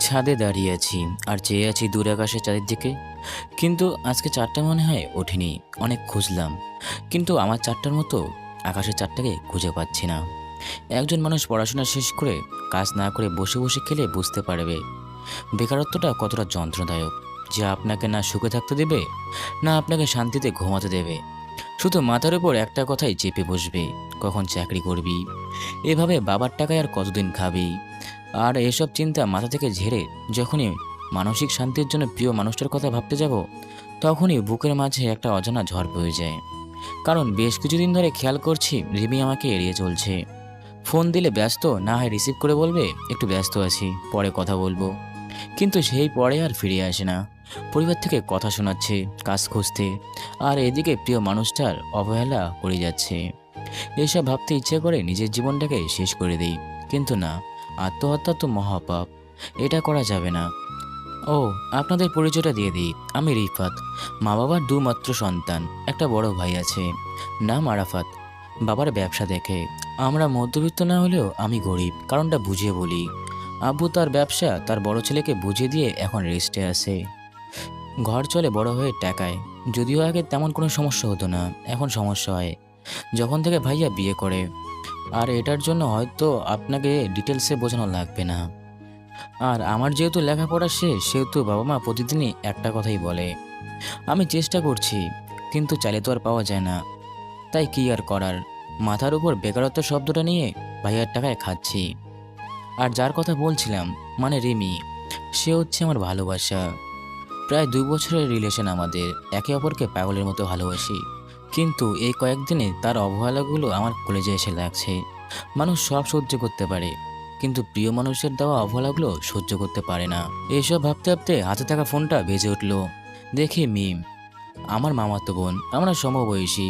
ছাদে দাঁড়িয়ে আছি আর চেয়ে আছি দূর আকাশের চাঁদের দিকে। কিন্তু আজকে চাঁদটা মনে হয় ওঠেনি। অনেক খুঁজলাম, কিন্তু আমার চাঁদটার মতো আকাশের চাঁদটাকে খুঁজে পাচ্ছি না। একজন মানুষ পড়াশোনা শেষ করে কাজ না করে বসে বসে খেলে বুঝতে পারবে বেকারত্বটা কতটা যন্ত্রণাদায়ক, যে আপনাকে না সুখে থাকতে দেবে, না আপনাকে শান্তিতে ঘুমাতে দেবে। শুধু মাথার উপর একটা কথাই চেপে বসবে, কখন চাকরি করবি, এভাবে বাবার টাকায় আর কতদিন খাবি। আর এসব চিন্তা মাথা থেকে ঝেড়ে যখনই মানসিক শান্তির জন্য প্রিয় মানুষটার কথা ভাবতে যাব, তখনই বুকের মাঝে একটা অজানা ঝড় বয়ে যায়। কারণ বেশ কিছুদিন ধরে খেয়াল করছি রিমি আমাকে এড়িয়ে চলছে। ফোন দিলে ব্যস্ত, না হয় রিসিভ করে বলবে একটু ব্যস্ত আছি, পরে কথা বলবো। কিন্তু সেই পরে আর ফিরে আসে না। পরিবার থেকে কথা শোনাচ্ছে, কাজ খুঁজতে, আর এদিকে প্রিয় মানুষটার অবহেলা করে যাচ্ছে। এসব ভাবতে ইচ্ছে করে নিজের জীবনটাকে শেষ করে দিই, কিন্তু না, আত্মহত্যা তো মহাপাপ, এটা করা যাবে না। ও, আপনাদের পরিচয়টা দিয়ে দিই, আমি রিফাত। মা বাবার দুমাত্র সন্তান, একটা বড় ভাই আছে, নাম আরাফাত। বাবার ব্যবসা দেখে। আমরা মধ্যবিত্ত না হলেও আমি গরিব, কারণটা বুঝিয়ে বলি। আব্বু তার ব্যবসা তার বড় ছেলেকে বুঝিয়ে দিয়ে এখন রেস্টে আছে। ঘর চলে বড় হয়ে টাকায়। যদিও আগে তেমন কোনো সমস্যা হতো না, এখন সমস্যা হয় যখন থেকে ভাইয়া বিয়ে করে। আর এটার জন্য হয়তো আপনাকে ডিটেলসে বোঝানো লাগবে না। আর আমার যেহেতু লেখাপড়া শেষ, সেহেতু বাবা মা প্রতিদিনই একটা কথাই বলে, আমি চেষ্টা করছি, কিন্তু চাইলে তো আর পাওয়া যায় না। তাই কি আর করার, মাথার উপর বেকারত্ব শব্দটা নিয়ে ভাইয়ার টাকায় খাচ্ছি। আর যার কথা বলছিলাম, মানে রিমি, সে হচ্ছে আমার ভালোবাসা। প্রায় 2 বছরের রিলেশন আমাদের, একে অপরকে পাগলের মতো ভালোবাসি। কিন্তু এই কয়েকদিনে তার অবহেলাগুলো আমার কলেজে এসে লাগছে। মানুষ সব সহ্য করতে পারে, কিন্তু প্রিয় মানুষের দেওয়া অবহেলাগুলো সহ্য করতে পারে না। এইসব ভাবতে ভাবতে হাতে থাকা ফোনটা বেজে উঠল। দেখি মিম, আমার মামাতো বোন, আমরা সমবয়সী,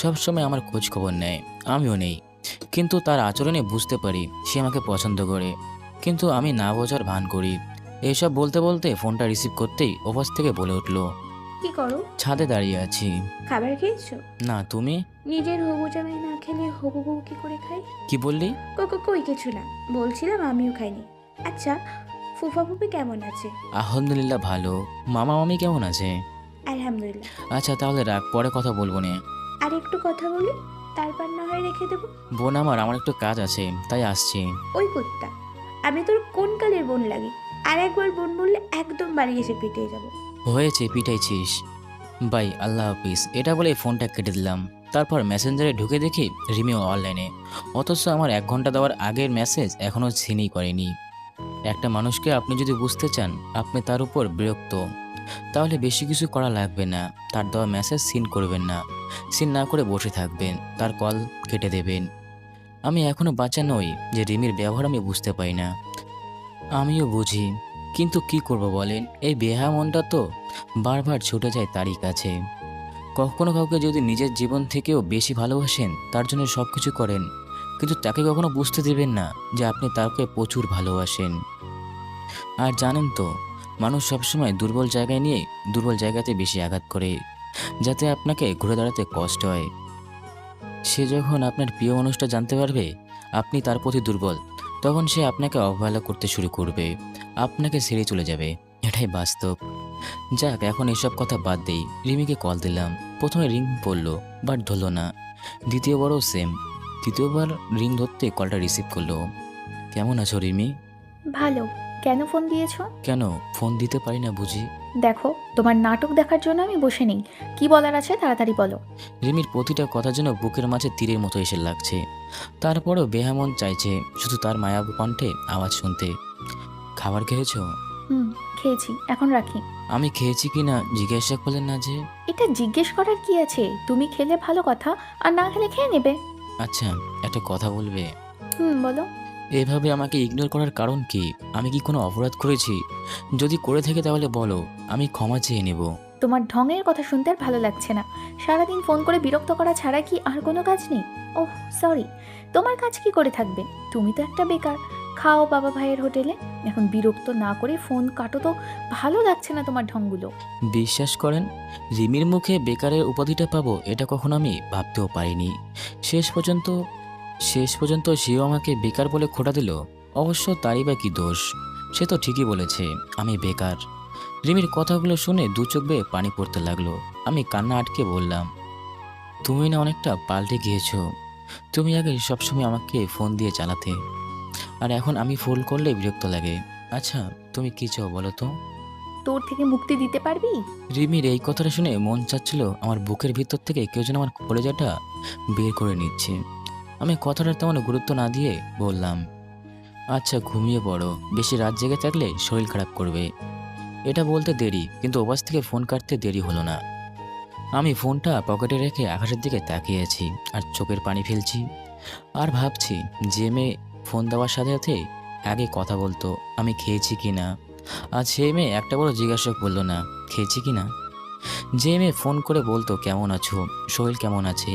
সবসময় আমার খোঁজ খবর নেয়, আমিও নেই। কিন্তু তার আচরণে বুঝতে পারি সে আমাকে পছন্দ করে, কিন্তু আমি না বোঝার ভান করি। এইসব বলতে বলতে ফোনটা রিসিভ করতেই অফিস থেকে বলে উঠলো, কি করো? ছাদে দাঁড়িয়ে আছি। খাবার খেয়েছো? না, তুমি? নিজের হবু জামাই না খেলে হবু বউ কি করে খাই? কি বললি? কই কিছু না, বলছিলাম আমিও খাইনি। আচ্ছা, ফুফা ফুফি কেমন আছে? আলহামদুলিল্লাহ ভালো। মামা মামি কেমন আছে? আলহামদুলিল্লাহ। আচ্ছা তাহলে রাখ, পরে কথা বলবো নে। আর একটু কথা বলি, তারপর না হয় রেখে দেবো। বোন আমার একটু কাজ আছে, তাই আসছি। ওই কুত্তা, আমি তোর কোন কালের বোন লাগি? আর একবার বোন বললে একদম বাড়ি এসে পিটিয়ে যাবো। হয়েছে, পিটাইছিস। বাই, আল্লাহ হাফিজ, এটা বলে ফোনটা কেটে দিলাম। তারপর মেসেঞ্জারে ঢুকে দেখি রিমিও অনলাইনে, অথচ আমার 1 ঘন্টা দেওয়ার আগের মেসেজ এখনও সিনই করেনি। একটা মানুষকে আপনি যদি বুঝতে চান আপনি তার উপর বিরক্ত, তাহলে বেশি কিছু করা লাগবে না। তার দেওয়া মেসেজ সিন করবেন না, সিন না করে বসে থাকবেন, তার কল কেটে দেবেন। আমি এখনও বাচ্চা নই যে রিমির ব্যবহার আমি বুঝতে পাই না। আমিও বুঝি, কিন্তু কি করব বলেন, এই বেহা মনটা তো বারবার ছুটে যায় তারই কাছে। কখনো কাউকে যদি নিজের জীবন থেকেও বেশি ভালোবাসেন, তার জন্য সব কিছু করেন, কিন্তু তাকে কখনো বুঝতে দেবেন না যে আপনি তাকে প্রচুর ভালোবাসেন। আর জানেন তো, মানুষ সবসময় দুর্বল জায়গায় নিয়ে দুর্বল জায়গাতে বেশি আঘাত করে, যাতে আপনাকে ঘুরে দাঁড়াতে কষ্ট হয়। সে যখন আপনার প্রিয় মানুষটা জানতে পারবে আপনি তার প্রতি দুর্বল, তখন সে আপনাকে অবহেলা করতে শুরু করবে, আপনাকে ছেড়ে চলে যাবে। এটাই বাস্তব। যাক, এখন এসব কথা বাদ দেই। রিমিকে কল দিলাম। প্রথমে রিং পড়লো, বাট ধরলো না। দ্বিতীয়বারও সেম। তৃতীয়বার রিং ধরতে কলটা রিসিভ করলো। কেমন আছো রিমি? ভালো। কেন ফোন দিয়েছো? কেন, ফোন দিতে পারি না বুঝি? দেখো, তোমার নাটক দেখার জন্য আমি বসে নেই। কি বলার আছে তাড়াতাড়ি বলো। রিমির প্রতিটা কথা যেন বুকের মাঝে তীরের মতো এসে লাগছে। তারপরও বেহামন চাইছে শুধু তার মায়াবী কণ্ঠে আওয়াজ শুনতে। খাবার খেয়েছো? হুম, খেয়েছি, এখন রাখি। আমি খেয়েছি কি না জিজ্ঞাসা করলেন না যে? এটা জিজ্ঞেস করার কি আছে? তুমি খেলে ভালো কথা, আর না খেলে খেয়ে নেবে। আচ্ছা, একটা কথা বলবে? বলো। এভাবে আমাকে ইগনোর করার কারণ কি? আমি কি কোনো অপরাধ করেছি? যদি করে থাকে তাহলে বলো, আমি ক্ষমা চেয়ে নেব। তোমার ঢঙের কথা শুনতে আর ভালো লাগছে না। সারাদিন ফোন করে বিরক্ত করা ছাড়া কি আর কোনো কাজ নেই? ওহ সরি, তোমার কাজ কি করে থাকবে? তুমি তো একটা বেকার। খাও বাবা ভাইয়ের হোটেলে। এখন বিরক্ত না করে ফোন কাটো তো। ভালো লাগছে না তোমার ঢংগুলো। বিশ্বাস করেন, রিমির মুখে বেকারের উপাধিটা পাবো এটা কখনো আমি ভাবতেও পারিনি। শেষ পর্যন্ত সেও আমাকে বেকার বলে খোঁটা দিল। অবশ্য তারই বা কি দোষ? সে তো ঠিকই বলেছে, আমি বেকার। রিমির কথাগুলো শুনে দু চোখ বেয়ে পানি পড়তে লাগলো। আমি কান্না আটকে বললাম, তুমি না অনেকটা পাল্টে গিয়েছো। তুমি আগে সবসময় আমাকে ফোন দিয়ে চালাতে, আর এখন আমি ফোন করলে বিরক্ত লাগে। আচ্ছা, তুমি কি চাও বলো তো? তোর থেকে মুক্তি দিতে পারবি? রিমির এই কথাটা শুনে মন চাচ্ছিল আমার বুকের ভিতর থেকে কেউ যেন আমার কলেজাটা বের করে নিচ্ছে। আমি কথাটা তেমন গুরুত্ব না দিয়ে বললাম, আচ্ছা ঘুমিয়ে পড়ো, বেশি রাত জেগে থাকলে শরীর খারাপ করবে। এটা বলতে দেরি, কিন্তু ওপাশ থেকে ফোন কাটতে দেরি হলো না। আমি ফোনটা পকেটে রেখে আকাশের দিকে তাকিয়ে আছি আর চোখের পানি ফেলছি, আর ভাবছি যে মেয়ে ফোন দেওয়ার সাথে সাথে আগে কথা বলতো আমি খেয়েছি কি না, আজ সেই মেয়ে একটা বড় জিজ্ঞাসা করলো না খেয়েছি কি না। যে মেয়ে ফোন করে বলতো কেমন আছো, শরীর কেমন আছে,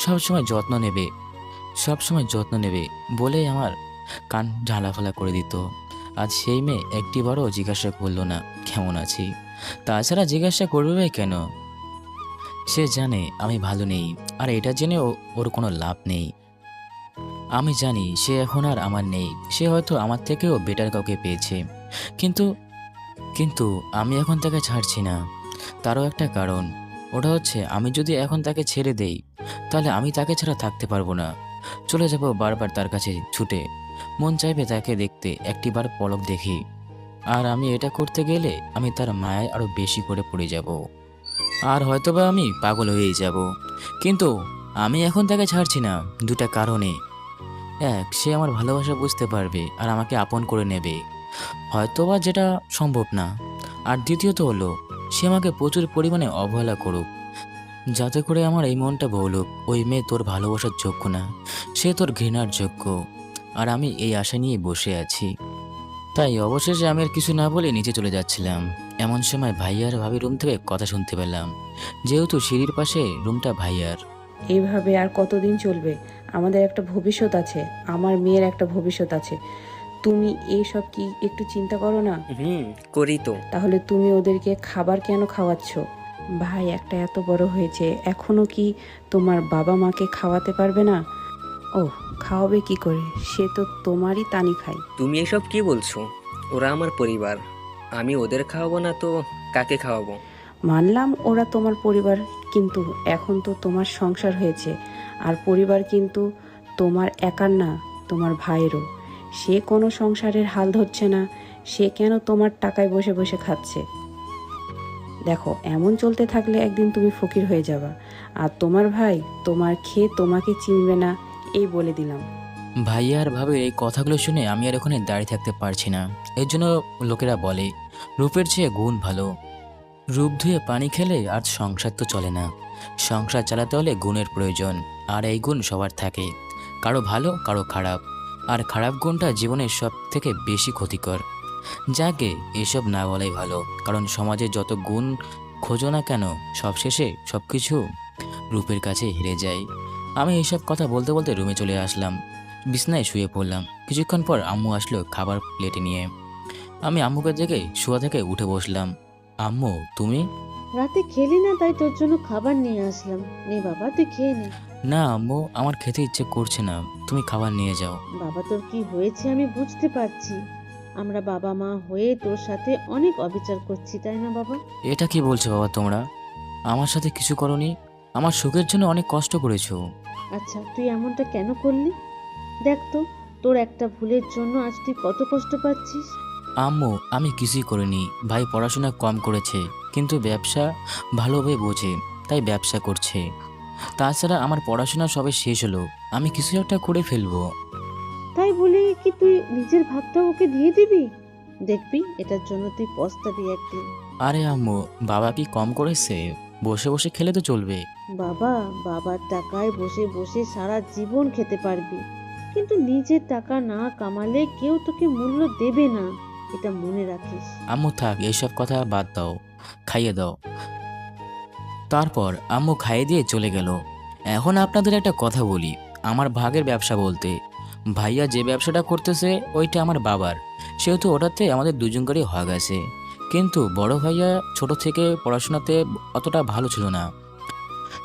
সবসময় যত্ন নেবে, সবসময় যত্ন নেবে বলেই আমার কান ঝালাফালা করে দিত, আজ সেই মেয়ে একটিবারও জিজ্ঞাসা করলো না কেমন আছি। তাছাড়া জিজ্ঞাসা করবে কেন? সে জানে আমি ভালো নেই, আর এটা জেনেও ওর কোনো লাভ নেই। আমি জানি সে এখন আর আমার নেই, সে হয়তো আমার থেকেও বেটার কাউকে পেয়েছে। কিন্তু কিন্তু আমি এখন তাকে ছাড়ছি না। তারও একটা কারণ, ওটা হচ্ছে আমি যদি এখন তাকে ছেড়ে দেই তাহলে আমি তাকে ছাড়া থাকতে পারবো না। চলে যাব বারবার তার কাছে ছুটে, মন চাইবে তাকে দেখতে, একটিবার পলক দেখি। আর আমি এটা করতে গেলে আমি তার মায়ায় আরো বেশি করে পড়ে যাব, আর হয়তোবা আমি পাগল হয়েই যাব। কিন্তু আমি এখন তাকে ছাড়ছি না দুটা কারণে। এক, সে আমার ভালোবাসা বুঝতে পারবে আর আমাকে আপন করে নেবে, হয়তোবা যেটা সম্ভব না। আর দ্বিতীয়ত হলো, সে আমাকে প্রচুর পরিমাণে অবহেলা করুক, যাতে করে আমার এই মনটা বলুক ওই মেয়ে তোর ভালোবাসার যোগ্য না, সে তোর ঘৃণার যোগ্য। আর আমি এই আশা নিয়ে বসে আছি। তাই অবশেষে আমি আর কিছু না বলে নিচে চলে যাচ্ছিলাম। এমন সময় ভাইয়ার ভাবি রুম থেকে কথা শুনতে পেলাম, যেহেতু সিঁড়ির পাশে রুমটা ভাইয়ার। এইভাবে আর কতদিন চলবে? আমাদের একটা ভবিষ্যৎ আছে, আমার মেয়ের একটা ভবিষ্যৎ আছে। তুমি এইসব কি একটু চিন্তা করো না? করি তো। তাহলে তুমি ওদেরকে খাবার কেন খাওয়াচ্ছ? ভাই একটা এত বড় হয়েছে, এখনো কি তোমার বাবা মাকে খাওয়াতে পারবে না? ও, খাওয়াবে কি করে? সে তো তোমারই তানি খায়। তুমি এসব কি বলছো? ওরা আমার পরিবার, আমি ওদের খাওয়াবো না তো কাকে খাওয়াবো? মানলাম ওরা তোমার পরিবার, কিন্তু এখন তো তোমার সংসার হয়েছে, আর পরিবার কিন্তু তোমার একার না, তোমার ভাইয়েরও। সে কোনো সংসারের হাল ধরছে না, সে কেন তোমার টাকায় বসে বসে খাচ্ছে? দেখো, এমন চলতে থাকলে একদিন তুমি ফকির হয়ে যাবা, আর তোমার ভাই তোমার খেয়ে তোমাকে চিনবে না, এই বলে দিলাম। ভাইয়ার ভাবে এই কথাগুলো শুনে আমি আর ওখানে দাঁড়িয়ে থাকতে পারছি না। এর জন্য লোকেরা বলে রূপের চেয়ে গুণ ভালো। রূপ ধুয়ে পানি খেলে আর সংসার তো চলে না। সংসার চালাতে হলে গুণের প্রয়োজন, আর এই গুণ সবার থাকে, কারো ভালো কারো খারাপ। আর খারাপ গুণটা জীবনের সব থেকে বেশি ক্ষতিকর। যাকে এসব না বলাই ভালো, কারণ সমাজে যত গুণ খোঁজো না কেন সবশেষে সব কিছু রূপের কাছে হেরে যায়। আমি এইসব কথা বলতে বলতে রুমে চলে আসলাম, বিছনায় শুয়ে পড়লাম। কিছুক্ষণ পর আম্মু আসলো খাবার প্লেটে নিয়ে। আমি আম্মুকে দেখে শোয়া থেকে উঠে বসলাম। আম্মু তুমি? রাতে খেলি না, তাই তোর জন্য খাবার নিয়ে আসলাম। নে বাবা, তুই খেয়ে নে। না আম্মু, আমার খেতে ইচ্ছে করছে না, তুমি খাবার নিয়ে যাও। বাবা, তোর কি হয়েছে আমি বুঝতে পারছি। আমরা বাবা মা হয়ে তোর সাথে অনেক অবিচার করছি, তাই না বাবা? এটা কি বলছো বাবা তোমরা? আমার সাথে কিছু করনি, আমার সুখের জন্য অনেক কষ্ট করেছো। আচ্ছা, তুই এমনটা কেন করলি? দেখ তো, তোর একটা ভুলের জন্য আজ তুই কত কষ্ট পাচ্ছিস। আম্মু আমি কিছুই করিনি, ভাই পড়াশোনা কম করেছে কিন্তু ব্যবসা ভালোভাবে বোঝে, তাই ব্যবসা করছে। তাছাড়া আমার পড়াশোনা সবে শেষ হলো, আমি কিছু একটা করে ফেলবো। তাই বলে কি তুই নিজের ভাগটা ওকে দিয়ে দিবি? দেখবি এটার জন্য তুই পস্তাবি একদিন। আরে আম্মু, বাবা কি কম করেছে? বসে বসে খেলে তো চলবে। বাবা, বাবার টাকায় বসে বসে সারা জীবন খেতে পারবি, কিন্তু নিজের টাকা না কামালে কেউ তোকে মূল্য দেবে না, এটা মনে রাখিস। আম্মু থাক, এইসব কথা বাদ দাও, খাইয়ে দাও। তারপর আম্মু খাইয়ে দিয়ে চলে গেল। এখন আপনাদের একটা কথা বলি, আমার ভাগের ব্যবসা বলতে ভাইয়া যে ব্যবসাটা করতেছে ওইটা আমার বাবার, সেহেতু ওটাতে আমাদের দুজনকারই ভাগ আছে। কিন্তু বড় ভাইয়া ছোট থেকে পড়াশোনাতে অতটা ভালো ছিল না,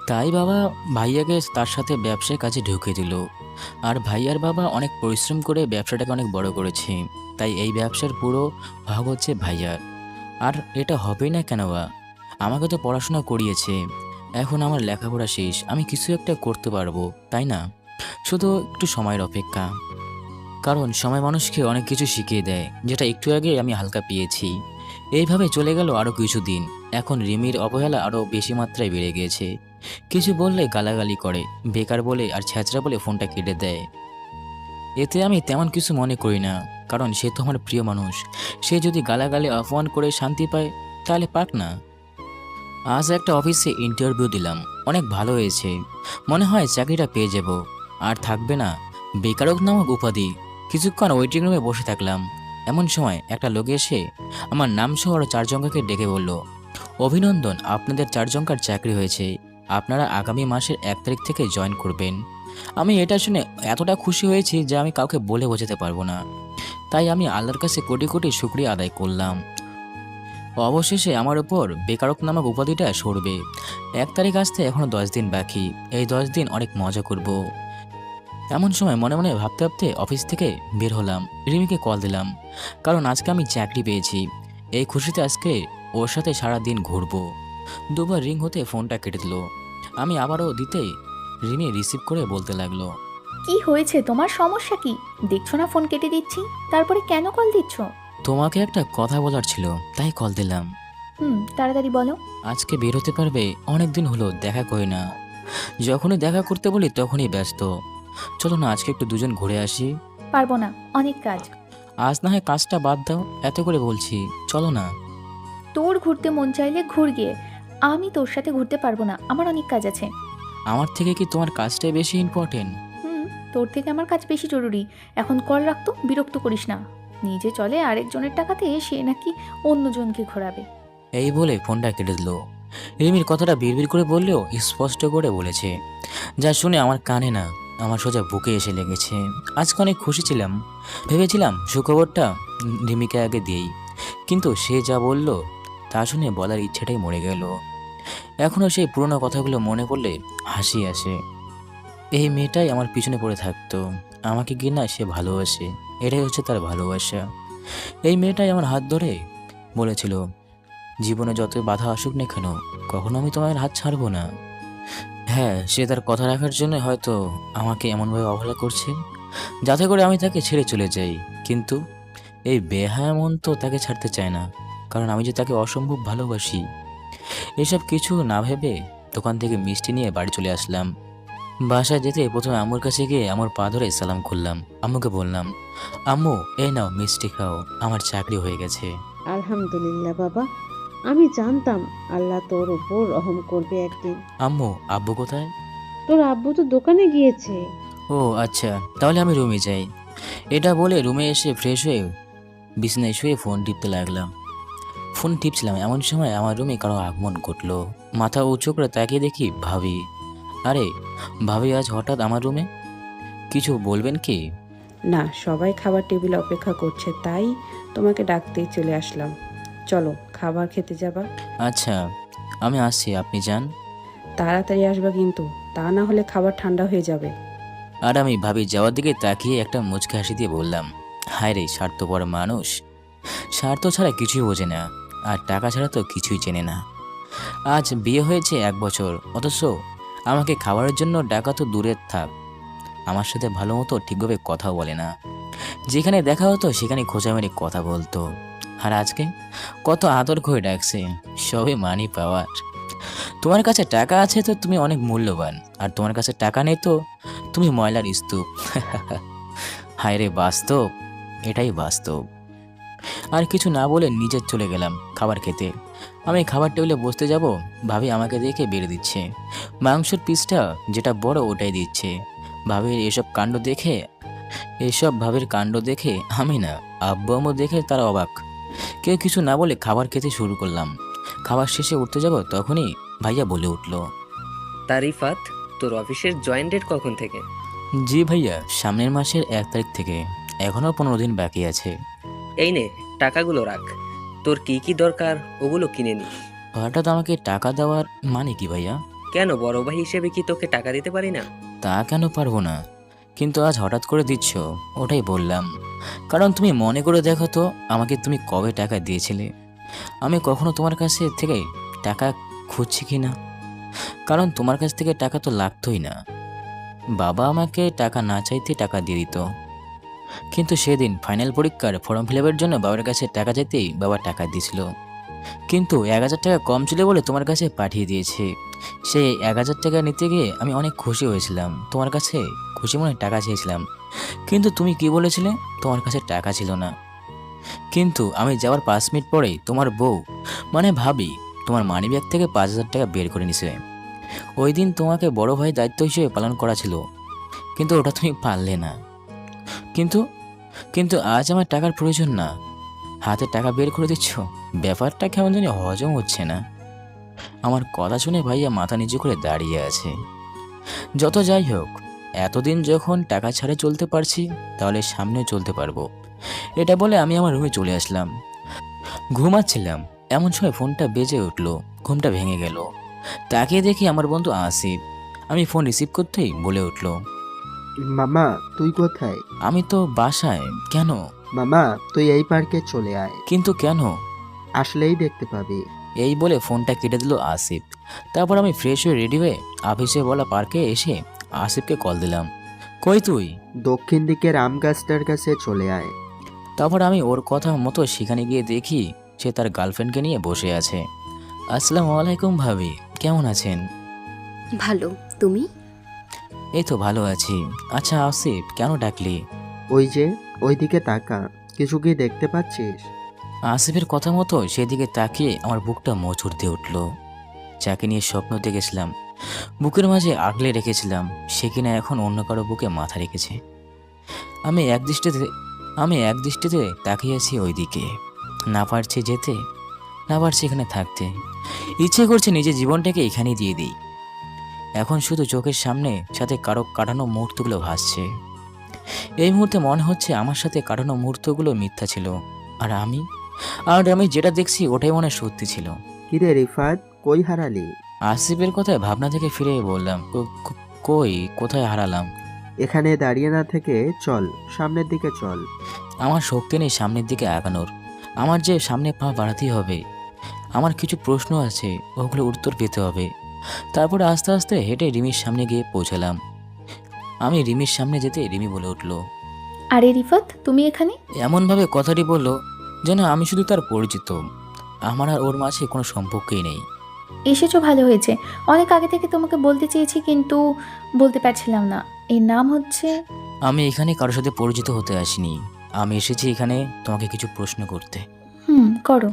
তাই বাবা ভাইয়াকে তার সাথে ব্যবসায় কাজে ঢুকিয়ে দিল। আর ভাইয়ার বাবা অনেক পরিশ্রম করে ব্যবসাটাকে অনেক বড় করেছে। তাই এই ব্যবসার পুরো ভাগ হচ্ছে ভাইয়ার। আর এটা হবেই না কেন বা? আমাকে তো পড়াশোনা করিয়েছে, এখন আমার লেখাপড়া শেষ, আমি কিছু একটা করতে পারবো, তাই না? শুধু একটু সময়ের অপেক্ষা। কারণ সময় মানুষকে অনেক কিছু শিখিয়ে দেয়, যেটা একটু আগে আমি হালকা পেয়েছি। এইভাবে চলে গেল আরও কিছুদিন। এখন রিমির অবহেলা আরও বেশি মাত্রায় বেড়ে গিয়েছে। কিছু বললে গালাগালি করে, বেকার বলে আর ছ্যাঁচড়া বলে ফোনটা কেটে দেয়। এতে আমি তেমন কিছু মনে করি না, কারণ সে তো আমার প্রিয় মানুষ। সে যদি গালাগালি অপমান করে শান্তি পায়, তাহলে পাক না। আজ একটা অফিসে ইন্টারভিউ দিলাম, অনেক ভালো হয়েছে। মনে হয় চাকরিটা পেয়ে যাব, আর থাকবে না বেকারক নামক উপাধি। কিছুক্ষণ ওয়েটিং রুমে বসে থাকলাম। এমন সময় একটা লোক এসে আমার নাম সহ আরও 4 জনকে ডেকে বলল, অভিনন্দন, আপনাদের 4 জনকার চাকরি হয়েছে। আপনারা আগামী মাসের 1 তারিখ থেকে জয়েন করবেন। আমি এটা শুনে এতটা খুশি হয়েছি যে আমি কাউকে বলে বোঝাতে পারবো না। তাই আমি আল্লাহর কাছে কোটি কোটি শুকরিয়া আদায় করলাম। অবশেষে আমার উপর বেকারক নামক উপাধিটা সরবে। 1 তারিখ আসতে এখনো 10 দিন বাকি। এই 10 দিন অনেক মজা করব। এমন সময় মনে মনে ভাবতে ভাবতে অফিস থেকে বের হলাম। রিমিকে কল দিলাম, কারণ আজকে আমি চাকরি পেয়েছি। এই খুশিতে আজকে ওর সাথে সারা দিন ঘুরবো। দুবার রিং হতে ফোনটা কেটে দিল। আমি আবারও দিতে রিমি রিসিভ করে বলতে লাগলো, কি হয়েছে, তোমার সমস্যা কি? দেখছো না ফোন কেটে দিচ্ছি, তারপরে কেন কল দিচ্ছ? তোমাকে একটা কথা বলার ছিল, তাই কল দিলাম। তাড়াতাড়ি বলো। আজকে বের হতে পারবে? অনেক দিন হলো দেখা করি না। যখনই দেখা করতে বলি তখনই ব্যস্ত। চলো না আজকে একটু দুজন ঘুরে আসি। পারবো না, অনেক কাজ। আজ না হয় কাজটা বাদ দাও, এত করে বলছি, চলো না। তোর ঘুরতে মন চাইলে ঘুর গিয়ে, আমি তোর সাথে ঘুরতে পারবো না, আমার অনেক কাজ আছে। আমার থেকে কি তোমার কাজটাই বেশি ইম্পর্টেন্ট? তোর থেকে আমার কাজ বেশি জরুরি। এখন কল রাখতো, বিরক্ত করিস না। নিজে চলে আরেকজনের টাকাতে সে নাকি অন্যজনকে ঘোরাবে। এই বলে ফোনটা কেটে দিল। রিমির কথাটা বিড়বিড় করে বললেও স্পষ্ট করে বলেছে, যা শুনে আমার কানে না, আমার সোজা বুকে এসে লেগেছে। আজকে অনেক খুশি ছিলাম, ভেবেছিলাম সুখবরটা রিমিকে আগে দিই, কিন্তু সে যা বলল তা শুনে বলার ইচ্ছেটাই মরে গেল। এখনও সেই পুরোনো কথাগুলো মনে পড়লে হাসি আসে। এই মেয়েটাই আমার পিছনে পড়ে থাকতো, আমাকে কি না সে ভালোবাসে, এটাই হচ্ছে তার ভালোবাসা। এই মেয়েটাই আমার হাত ধরে বলেছিল, জীবনে যতই বাধা আসুক না কেন, কখনো আমি তোমার হাত ছাড়বো না। হ্যাঁ, সে তার কথা রাখার জন্য হয়তো আমাকে এমনভাবে অবহেলা করছে যাতে করে আমি তাকে ছেড়ে চলে যাই। কিন্তু এই বেহায়া মন তো তাকে ছাড়তে চায় না, কারণ আমি যে তাকে অসম্ভব ভালোবাসি। এসব কিছু না ভেবে দোকান থেকে মিষ্টি নিয়ে বাড়ি চলে আসলাম। বাসায় যেতে প্রথমে আম্মুর কাছে গিয়ে আমার পা ধরে সালাম করলাম। আম্মুকে বললাম, আম্মু এই নাও মিষ্টি খাও, আমার চাকরি হয়ে গেছে। আলহামদুলিল্লাহ বাবা, আমি জানতাম আল্লাহ তোর উপর রহম করবে একদিন। আম্মু, আব্বু কোথায়? তোর আব্বু তো দোকানে গিয়েছে। ও আচ্ছা, তাহলে আমি রুমে যাই। এটা বলে রুমে এসে ফ্রেশ হয়ে বিছানায় শুয়ে ফোন টিপতে লাগলাম। ফোন টিপছিলাম, এমন সময় আমার রুমে কারো আগমন ঘটলো। মাথা উঁচু করে তাকিয়ে দেখি ভাবি। আরে ভাবি, আজ হঠাৎ আমার রুমে, কিছু বলবেন কি? না, সবাই খাবার টেবিলে অপেক্ষা করছে, তাই তোমাকে ডাকতেই চলে আসলাম। চলো খাবার খেতে যাবা। আচ্ছা, আমি আসছি, আপনি যান। তাড়াতাড়ি আসবা কিন্তু, তা না হলে খাবার ঠান্ডা হয়ে যাবে। আর আমি ভাবি যাওয়ার দিকে তাকিয়ে একটা মুচকি হাসি দিয়ে বললাম, হায় রে স্বার্থপর মানুষ, স্বার্থ ছাড়া কিছুই বোঝে না, আর টাকা ছাড়া তো কিছুই চেনে না। আজ বিয়ে হয়েছে 1 বছর, অথচ আমাকে খাবারের জন্য ডাকা তো দূরের থাক, আমার সাথে ভালো মতো ঠিকভাবে কথাও বলে না। যেখানে দেখা হতো সেখানে খোঁচা মেরে কথা বলতো। আর আজকে কত আদর করে ডাকছে, সবে মানি পাওয়ার। তোমার কাছে টাকা আছে তো তুমি অনেক মূল্যবান, আর তোমার কাছে টাকা নেই তো তুমি ময়লার স্তূপ। হায় রে বাস্তব, এটাই বাস্তব। আর কিছু না বলে নিজে চলে গেলাম খাবার খেতে। আমি খাবার টেবিলে বসতে যাব, ভাবি আমাকে দেখে বেড়ে দিচ্ছে। মাংসের পিসটা যেটা বড় ওটাই দিচ্ছে। ভাবির এসব ভাবির কাণ্ড দেখে আমি না, আব্বু আম্মু দেখে তারা অবাক। কেউ কিছু না বলে খাবার খেতে শুরু করলাম। খাবার শেষে উঠতে যাব তখনই ভাইয়া বলে উঠল, তারিফাত, তোর অফিসের জয়েন ডেট কখন থেকে? জি ভাইয়া, সামনের মাসের 1 তারিখ থেকে, এখনও 15 দিন বাকি আছে। এই নে, টাকাগুলো রাখ, তোর কি কি দরকার ওগুলো কিনে নিস। হঠাৎ আমাকে টাকা দেওয়ার মানে কি ভাইয়া? কেন, বড় ভাই হিসেবে কি তোকে টাকা দিতে পারি না? তা কেন পারবো না, কিন্তু আজ হঠাৎ করে দিচ্ছ, ওটাই বললাম। কারণ তুমি মনে করে দেখো তো, আমাকে তুমি কবে টাকা দিয়েছিলে? আমি কখনো তোমার কাছে থেকে টাকা খুঁজছি কি না? কারণ তোমার কাছ থেকে টাকা তো লাগতোই না। বাবা আমাকে টাকা না চাইতে টাকা দিয়ে দিত। কিন্তু সেদিন ফাইনাল পরীক্ষার ফর্ম ফিল আপের জন্য বাবার কাছে টাকা চাইতেই বাবা টাকা দিয়েছিল। কিন্তু 1,000 টাকা কম ছিল বলে তোমার কাছে পাঠিয়ে দিয়েছে। সেই 1,000 টাকা নিতে গিয়ে আমি অনেক খুশি হয়েছিলাম, তোমার কাছে খুশি মনে টাকা চেয়েছিলাম। কিন্তু তুমি কি বলেছিলে? তোমার কাছে টাকা ছিল না। কিন্তু আমি যাওয়ার 5 মিনিট পরেই তোমার বউ, মানে ভাবি, তোমার মানিব্যাগ থেকে 5,000 টাকা বের করে নিছে। ওই দিন তোমাকে বড় ভাই দায়িত্ব হিসেবে পালন করা ছিল, কিন্তু ওটা তুমি পারলে না। কিন্তু কিন্তু আজ আমার টাকার প্রয়োজন না, হাতে টাকা বের করে দিচ্ছ। ব্যাপারটা কেমন জানি হজম হচ্ছে না। আমার কথা শুনে ভাইয়া মাথা নিচু করে দাঁড়িয়ে আছে। যত যাই হোক, এতদিন যখন টাকা ছাড়ে চলতে পারছি, তাহলে সামনেও চলতে পারবো, এটা বলে আমি আমার রুমে চলে আসলাম। ঘুমাচ্ছিলাম, এমন সময় ফোনটা বেজে উঠলো। ঘুমটা ভেঙে গেল। তাকিয়ে দেখি আমার বন্ধু আসিফ। আমি ফোন রিসিভ করতেই বলে উঠলো, মামা তুই কোথায়? আমি তো বাসায়। কেন? মামা তুই এই পার্কে চলে আয়, কিন্তু কেন? আসলেই দেখতে পাবি। এই বলে ফোনটা কেটে দিল আসিফ। তারপর আমি ফ্রেশ হয়ে রেডি হয়ে অফিসে বলা পার্কে এসে আসিফকে কল দিলাম। কই তুই? দক্ষিণ দিকের আম গাছটার কাছে চলে আয়। তারপর আমি ওর কথা মতো সেখানে গিয়ে দেখি সে তার গার্লফ্রেন্ডকে নিয়ে বসে আছে। আসসালামু আলাইকুম ভাবি, কেমন আছেন? ভালো, তুমি? এই তো ভালো আছি। আচ্ছা আসিফ, কেন ডাকলি? ওই যে ওইদিকে তাকা, কিছু কি দেখতে পাচ্ছিস? আসিফের কথা মতো সেদিকে তাকিয়ে আমার বুকটা মোচড় দিয়ে উঠল। যাকে নিয়ে স্বপ্ন দেখেছিলাম, বুকের মাঝে আগলে রেখেছিলাম, সে কিনা এখন অন্য কারো বুকে মাথা রেখেছে। আমি এক দৃষ্টিতে তাকিয়ে আছি ওইদিকে। না পারছি যেতে, না পারছি এখানে থাকতে। ইচ্ছে করছে নিজের জীবনটাকে এখানেই দিয়ে দিই। এখন শুধু চোখের সামনে সাথে কারো কাটানো মুহূর্তগুলো ভাসছে। এই মুহূর্তে মনে হচ্ছে আমার সাথে কাটানো মুহূর্তগুলো মিথ্যা ছিল, আর আমি যেটা দেখছি ওটাই মনে হয় সত্যি ছিল। কিরে রিফাত, কই হারালি? আসিফের কথায় ভাবনা থেকে ফিরে বললাম, কই কোথায় হারালাম? এখানে দাঁড়িয়ে না থেকে চল, সামনের দিকে চল। আমার শক্তি নেই সামনের দিকে আগানোর। আমার যে সামনে পা বাড়াতেই হবে। আমার কিছু প্রশ্ন আছে, ওগুলো উত্তর পেতে হবে। তারপরে আস্তে আস্তে হেঁটে রিমির সামনে গিয়ে পৌঁছালাম। আমি রিমির সামনে যেতে রিমি বলে উঠল, আরে রিফাত, তুমি এখানে? এমনভাবে কথাটি বলল যেন আমি শুধু তার পরিচিত। আমার আর ওর মাঝে কোনো সম্পর্কই নেই। এসেছো, ভালো হয়েছে। অনেক আগে থেকে তোমাকে বলতে চেয়েছি কিন্তু বলতে পারছিলাম না। এর নাম হচ্ছে... আমি এখানে কারোর সাথে পরিচিত হতে আসিনি। আমি এসেছি এখানে তোমাকে কিছু প্রশ্ন করতে। করো।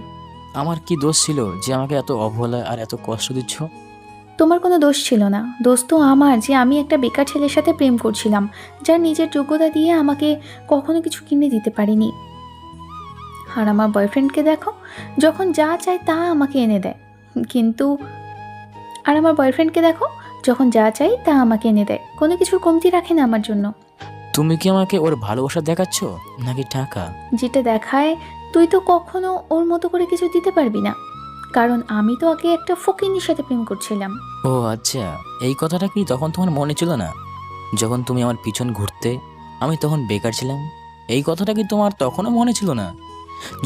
আমার কি দোষ ছিল যে আমাকে এত অবহেলা আর এত কষ্ট দিচ্ছ? তোমার কোনো দোষ ছিল না। দোষ তো আমার যে আমি একটা বেকার ছেলের সাথে প্রেম করছিলাম, যার নিজের যোগ্যতা দিয়ে আমাকে কখনো কিছু কিনে দিতে পারিনি। আর আমার বয়ফ্রেন্ডকে দেখো, যখন যা চায় তা আমাকে এনে দেয়। কোনো কিছুর কমতি রাখে না আমার জন্য। তুমি কি আমাকে ওর ভালোবাসা দেখাচ্ছ নাকি টাকা? যেটা দেখায় তুই তো কখনো ওর মতো করে কিছু দিতে পারবি না, কারণ আমি তো আগে একটা ফকিন্নির সাথে প্রেম করছিলাম। ও আচ্ছা, এই কথাটা কি তখন তোমার মনে ছিল না? যখন তুমি আমার পিছন ঘুরতে, আমি তখন বেকার ছিলাম। এই কথাটা কি তোমার তখনও মনে ছিল না?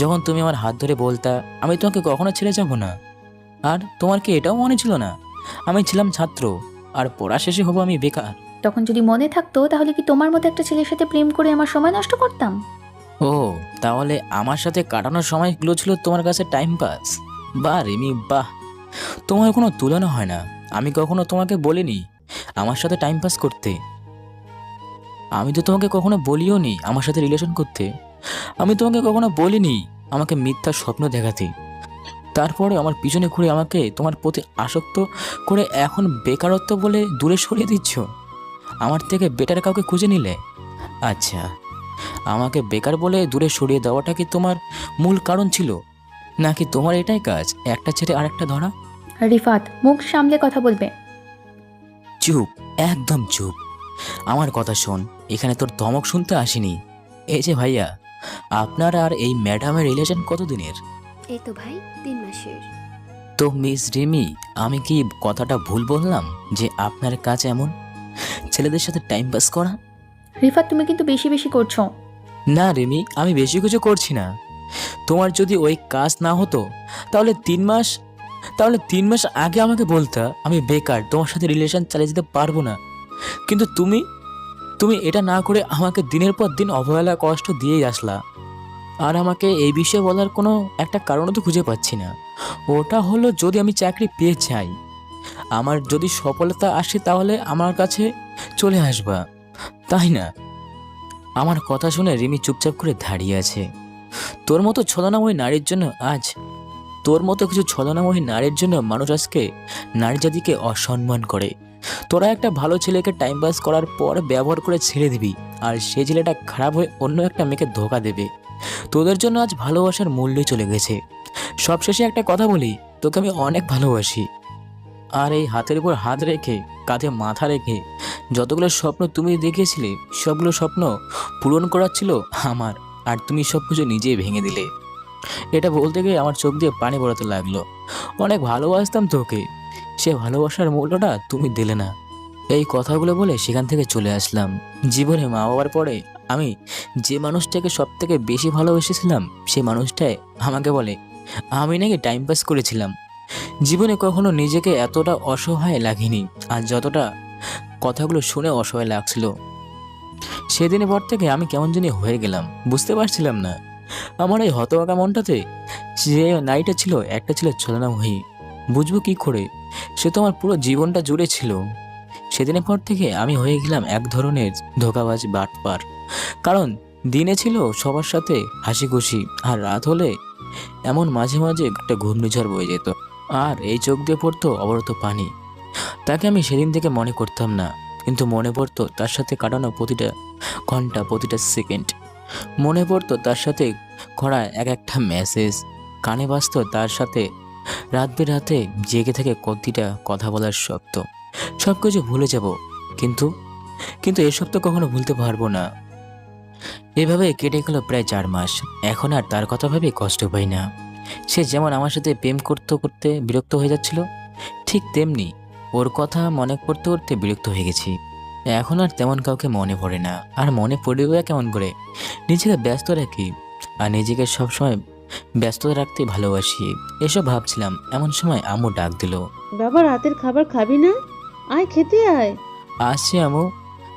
যখন তুমি আমার হাত ধরে বলতা আমি তোমাকে কখনো ছেড়ে যাব না, আর তোমার কি এটাও মনে ছিল না আমি ছিলাম ছাত্র আর পড়া শেষে হব আমি বেকার? তখন যদি মনে থাকতো তাহলে কি তোমার মতো একটা ছেলের সাথে প্রেম করে আমার সময় নষ্ট করতাম? ও, তাহলে আমার সাথে কাটানোর সময়গুলো ছিল তোমার কাছে টাইম পাস? বাহ রিমি বাহ, তোমার কোনো তুলনা হয় না। আমি কখনো তোমাকে বলিনি আমার সাথে টাইম পাস করতে। আমি তো তোমাকে কখনো বলিও নি আমার সাথে রিলেশন করতে। আমি তোমাকে কখনো বলিনি আমাকে মিথ্যা স্বপ্ন দেখাতে। তারপরে আমার পিছনে ঘুরে আমাকে তোমার প্রতি আসক্ত করে এখন বেকারত্ব বলে দূরে সরিয়ে দিচ্ছ। আমার থেকে বেটার কাউকে খুঁজে নিলে। আচ্ছা, আমাকে বেকার বলে দূরে সরিয়ে দেওয়াটা কি তোমার মূল কারণ ছিল, নাকি তোমার এটাই কাজ, একটা ছেড়ে আরেকটা ধরা? রিফাত, মুখ সামলে কথা বলবে। চুপ, একদম চুপ। আমার কথা শোন, এখানে তোর ধমক শুনতে আসিনি। এই যে ভাইয়া, আপনার আর এই ম্যাডামের রিলেশন কতদিনের? এই তো ভাই 3 মাসের। তো মিস রিমি, আমি কি কথাটা ভুল বললাম যে আপনার কাজ এমন ছেলেদের সাথে টাইম পাস করা? রিফাত, তুমি কিন্তু বেশি বেশি করছো। না রিমি, আমি বেশি কিছু করছি না। তোমার যদি ওই কাজ না হতো তাহলে 3 মাস আগে আমাকে বলতা আমি বেকার, তোমার সাথে রিলেশন চালিয়ে যেতে পারবো না। কিন্তু তুমি তুমি এটা না করে আমাকে দিনের পর দিন অবহেলা কষ্ট দিয়েই আসলা। আর আমাকে এই বিষয়ে বলার কোনো একটা কারণও তো খুঁজে পাচ্ছি না। ওটা হলো যদি আমি চাকরি পেয়ে যাই, আমার যদি সফলতা আসে তাহলে আমার কাছে চলে আসবা, তাই না? আমার কথা শুনে রিমি চুপচাপ করে দাঁড়িয়ে আছে। তোর মতো ছলনাময়ী নারীর জন্য আজ তোর মতো কিছু ছলনাময়ী নারীর জন্য মানুষ আজকে নারী জাতিকে অসম্মান করে। তোরা একটা ভালো ছেলেকে টাইম পাস করার পর ব্যবহার করে ছেড়ে দিবি, আর সেই ছেলেটা খারাপ হয়ে অন্য একটা মেয়েকে ধোকা দেবে। তোদের জন্য আজ ভালোবাসার মূল্যই চলে গেছে। সবশেষে একটা কথা বলি, তোকে আমি অনেক ভালোবাসি। আর এই হাতের উপর হাত রেখে কাঁধে মাথা রেখে যতগুলো স্বপ্ন তুমি দেখিয়েছিলে সবগুলো স্বপ্ন পূরণ করার ছিল আমার, আর তুমি সব কিছু নিজেই ভেঙে দিলে। এটা বলতে গিয়ে আমার চোখ দিয়ে পানি পড়াতে লাগলো। অনেক ভালোবাসতাম তোকে, সে ভালোবাসার মূল্যটা তুমি দিলে না। এই কথাগুলো বলে সেখান থেকে চলে আসলাম। জীবনে মা বাবার পরে আমি যে মানুষটাকে সব থেকে বেশি ভালোবেসেছিলাম সেই মানুষটাই আমাকে বলে আমি নাকি টাইম পাস করেছিলাম। জীবনে কখনো নিজেকে এতটা অসহায় লাগেনি, আর যতটা কথাগুলো শুনে অসহায় লাগছিল। সেদিনের পর থেকে আমি কেমন জানি হয়ে গেলাম, বুঝতে পারছিলাম না। আমার এই হতভাগা মনটাতে যে নারীটা ছিল একটা ছিল ছলনাময়ী, বুঝবো কি করে? সে তো আমার পুরো জীবনটা জুড়ে ছিল। সেদিনের পর থেকে আমি হয়ে গেলাম এক ধরনের ধোঁকাবাজ বাটপার। কারণ দিনে ছিল সবার সাথে হাসি খুশি, আর রাত হলে এমন মাঝে মাঝে একটা ঘূর্ণিঝড় বয়ে যেত, আর এই চোখ দিয়ে পড়তো অবরত পানি। তাকে আমি সেদিন থেকে মনে করতাম না, কিন্তু মনে পড়তো তার সাথে কাটানো প্রতিটা ঘন্টা, প্রতিটা সেকেন্ড। মনে পড়তো তার সাথে করা এক একটা মেসেজ, কানে বাজতো তার সাথে রাত বেরাতে জেগে থেকে প্রতিটা কথা বলার শব্দ। সব কিছু ভুলে যাব, কিন্তু কিন্তু এসব তো কখনো ভুলতে পারবো না। এভাবে কেটে গেল প্রায় 4 মাস। এখন আর তার কথা ভেবে কষ্ট পাই না। সে যেমন আমার সাথে প্রেম করতে করতে বিরক্ত হয়ে যাচ্ছিল, ঠিক তেমনি ওর কথা মনে করতে করতে বিরক্ত হয়ে গেছি। এখন আর তেমন কাউকে মনে পড়ে না, আর মনে পড়বে কেমন করে? নিজেকে ব্যস্ত রাখি, আর নিজেকে সবসময় ব্যস্ত রাখতে ভালোবাসি। এসব ভাবছিলাম, এমন সময় আম্মু ডাক দিল। বাবা রাতের খাবার খাবি না? আয় খেতে আয়। আসছি আম্মু।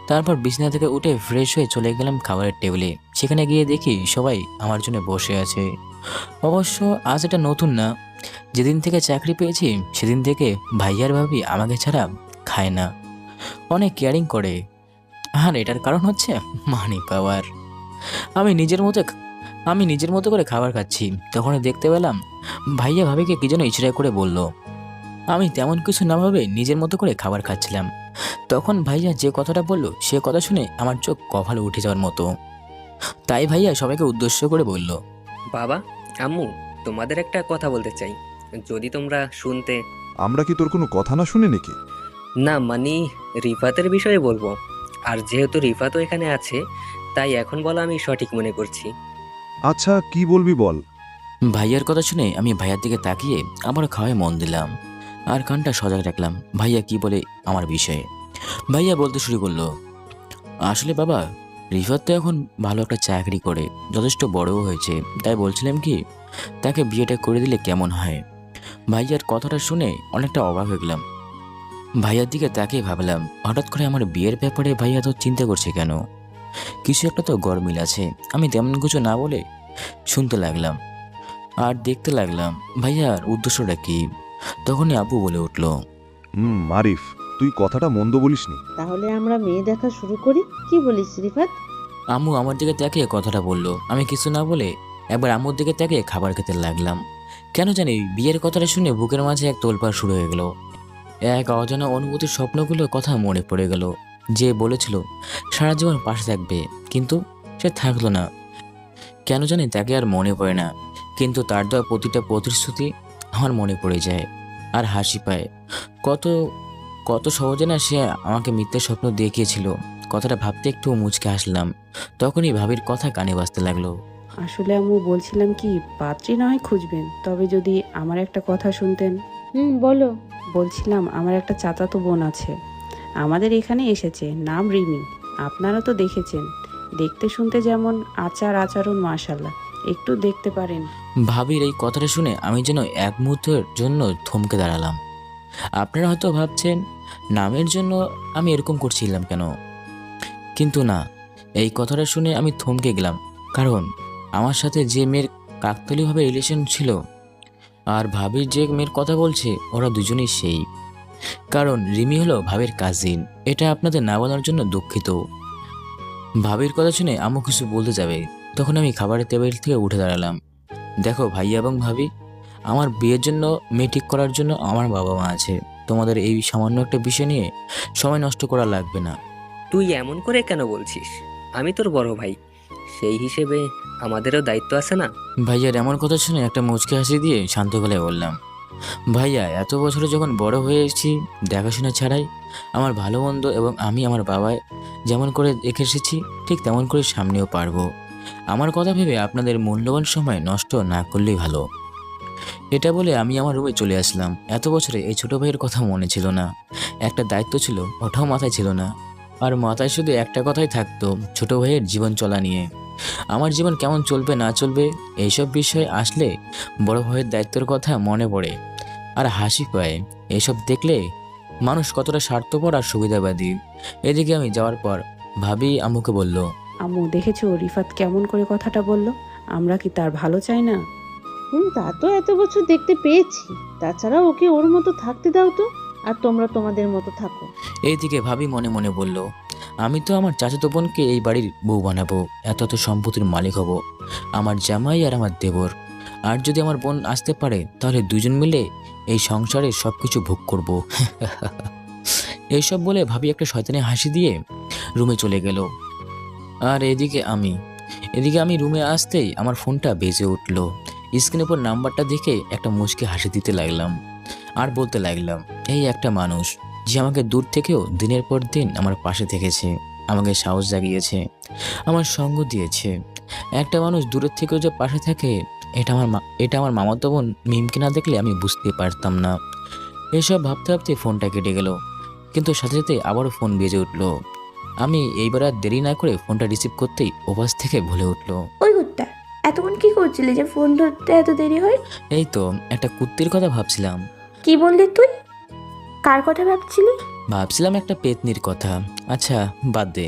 তারপর বিছানা থেকে উঠে ফ্রেশ হয়ে চলে গেলাম খাবারের টেবিলে। সেখানে গিয়ে দেখি সবাই আমার জন্য বসে আছে। অবশ্য আজ এটা নতুন না, যেদিন থেকে চাকরি পেয়েছি সেদিন থেকে ভাইয়ার ভাবি আমাকে ছাড়া খায় না, অনেক কেয়ারিং করে। আর এটার কারণ হচ্ছে মানি পাওয়ার। আমি নিজের মতো করে খাবার খাচ্ছি, তখনই দেখতে পেলাম ভাইয়া ভাবিকে কি যেন ইশারা করে বলল। আমি তেমন কিছু না ভাবে নিজের মতো করে খাবার খাচ্ছিলাম। তখন ভাইয়া যে কথাটা বলল সে কথা শুনে আমার চোখ কপালে উঠে যাওয়ার মতো। তাই ভাইয়া সবাইকে উদ্দেশ্য করে বলল, বাবা, আম্মু, তোমাদের একটা কথা বলতে চাই, যদি তোমরা শুনতে। আমরা কি তোর কোনো কথা না শুনে নাকি? না মানে রিফাতের বিষয়ে বলবো, আর যেহেতু রিফাতও এখানে আছে তাই এখন বলা আমি সঠিক মনে করছি। আচ্ছা, কি বলবি বল। ভাইয়ার কথা শুনে আমি ভাইয়ার দিকে তাকিয়ে আবার খাওয়ায় মন দিলাম, আর কানটা সজাগ রাখলাম ভাইয়া কি বলে আমার বিষয়ে। ভাইয়া বলতে শুরু করলো, আসলে বাবা, রিফাত তো এখন ভালো একটা চাকরি করে, যথেষ্ট বড়ও হয়েছে, তাই বলছিলাম কি তাকে বিয়েটা করে দিলে কেমন হয়। ভাইয়ার কথাটা শুনে অনেকটা অবাক হয়ে গেলাম। ভাইয়ার দিকে তাকিয়ে ভাবলাম, হঠাৎ করে আমার বিয়ের ব্যাপারে ভাইয়া তো চিন্তা করছে কেন? কিছু একটা তো গরমিল আছে। আমি তেমন কিছু না বলে শুনতে লাগলাম আর দেখতে লাগলাম ভাইয়ার উদ্দেশ্যটা কি। তখনই আব্বু বলে উঠল, মারিফ, তুই কথাটা মন্দ বলিসনি। তাহলে আমরা মেয়ে দেখা শুরু করি, কি বলিস রিফাত? আম্মু আমার দিকে তাকিয়ে কথাটা বলল। আমি কিছু না বলে একবার আম্মুর দিকে তাকিয়ে খাবার খেতে লাগলাম। কেন জানি বিয়ের কথাটা শুনে বুকের মাঝে এক তোলপাড় শুরু হয়ে গেল। এক অজানা অনুভূতির স্বপ্নগুলোর কথা মনে পড়ে গেল। যে বলেছিল সারা জীবন পাশে থাকবে, কিন্তু সে থাকলো না। কেন জানি তাকে আর মনে পড়ে না, কিন্তু তার দেওয়া প্রতিটা প্রতিশ্রুতি আমার মনে পড়ে যায় আর হাসি পায়। কত কত সহজে না সে আমাকে মিথ্যা স্বপ্ন দেখিয়েছিল। কথাটা ভাবতে একটু মুচকে হাসলাম। তখনই ভাবির কথা কানে বাজতে লাগলো। আসলে আম্মু বলছিলাম কি, পাত্রী নয় খুঁজবেন, তবে যদি আমার একটা কথা শুনতেন। বলো। বলছিলাম আমার একটা চাচাতো বোন আছে, আমাদের এখানে এসেছে, নাম রিমি। আপনারা তো দেখেছেন, দেখতে শুনতে যেমন, আচরণ মাশাল্লাহ, একটু দেখতে পারেন। ভাবির এই কথাটা শুনে আমি যেন এক মুহূর্তের জন্য থমকে দাঁড়ালাম। আপনারা হয়তো ভাবছেন নামের জন্য আমি এরকম করছিলাম কেন, কিন্তু না, এই কথাটা শুনে আমি থমকে গেলাম। কারণ আমার সাথে যে মেয়ের কাকতালীয়ভাবে রিলেশন ছিল আর ভাবির যে মেয়ের কথা বলছে, ওরা দুজনেই সেই। কারণ রিমি হলো ভাবির কাজিন। এটা আপনাদের না বলার জন্য দুঃখিত। ভাবির কথা শুনে আম্মু কিছু বলতে যাবে, তখন আমি খাবারের টেবিল থেকে উঠে দাঁড়ালাম। দেখো ভাইয়া এবং ভাবি, আমার বিয়ের জন্য মেয়ে ঠিক করার জন্য আমার বাবা মা আছে। তোমাদের এই সামান্য একটা বিষয় নিয়ে সময় নষ্ট করা লাগবে না। তুই এমন করে কেন বলছিস? আমি তোর বড় ভাই, সেই হিসেবে আমাদেরও দায়িত্ব আছে না? ভাইয়ার এমন কথা শুনে একটা মুচকি হাসি দিয়ে শান্ত গলায় বললাম, ভাইয়া এত বছরে যখন বড় হয়ে এসেছি, দেখাশোনা ছাড়াই আমার ভালো মন্দ এবং আমি আমার বাবায় যেমন করে দেখে এসেছি, ঠিক তেমন করে সামনেও পারবো। আমার কথা ভেবে আপনাদের মূল্যবান সময় নষ্ট না করলেই ভালো। এটা বলে আমি আমার রুমে চলে আসলাম। এত বছরে এই ছোট ভাইয়ের কথা মনে ছিল না। একটা দায়িত্ব ছিল, ওটাও মাথায় ছিল না। আর মাথায় শুধু একটা কথাই থাকতো, ছোট ভাইয়ের জীবন চলা নিয়ে। আমার জীবন কেমন চলবে না চলবে এইসব বিষয়ে আসলে বড় ভাইয়ের দায়িত্বের কথা মনে পড়ে আর হাসি পায়। এইসব দেখলে মানুষ কতটা স্বার্থপর আর সুবিধাবাদী। এদিকে আমি যাওয়ার পর ভাবি আম্মুকে বলল, আম্মু দেখেছো রিফাত কেমন করে কথাটা বলল? আমরা কি তার ভালো চাই না? তা তো এত বছর দেখতে পেয়েছি। তাছাড়া ওকে ওর মতো থাকতে দাও তো, আর তোমরা তোমাদের মতো থাকো। এইদিকে ভাবি মনে মনে বলল, আমি তো আমার চাচাতো বোনকে এই বাড়ির বউ বানাবো, এত এত সম্পত্তির মালিক হব, আমার জামাই আর আমার দেবর। আর যদি আমার বোন আসতে পারে, তাহলে দুজন মিলে এই সংসারে সব কিছু ভোগ করব। এইসব বলে ভাবি একটা শয়তানি হাসি দিয়ে রুমে চলে গেল। আর এদিকে আমি রুমে আসতেই আমার ফোনটা বেজে উঠলো। স্ক্রিনের উপর নাম্বারটা দেখে একটা মুচকি হাসি দিতে লাগলাম আর বলতে লাগলাম, এই একটা মানুষ যে আমাকে দূর থেকেও দিনের পর দিন আমার পাশে থেকেছে, আমাকে সাহস জাগিয়েছে, আমার সঙ্গ দিয়েছে। একটা মানুষ দূরের থেকেও যে পাশে থাকে, এটা আমার মামাতো বোন মিমকে না দেখলে আমি বুঝতে পারতাম না। এসব ভাবতে ভাবতে ফোনটা কেটে গেল, কিন্তু সাথে সাথে আবারও ফোন বেজে উঠলো। আমি এইবার আর দেরি না করে ফোনটা রিসিভ করতেই ওপাশ থেকে ভুলে উঠলো, ওই কুত্তা, এতক্ষণ কি করছিলি যে ফোন ধরতে এত দেরি হয়? এই তো একটা কুত্তির কথা ভাবছিলাম। কি বললি তুই? কার কথা ভাবছিলি? ভাবছিলাম একটা পেতনির কথা। আচ্ছা বাদ দে,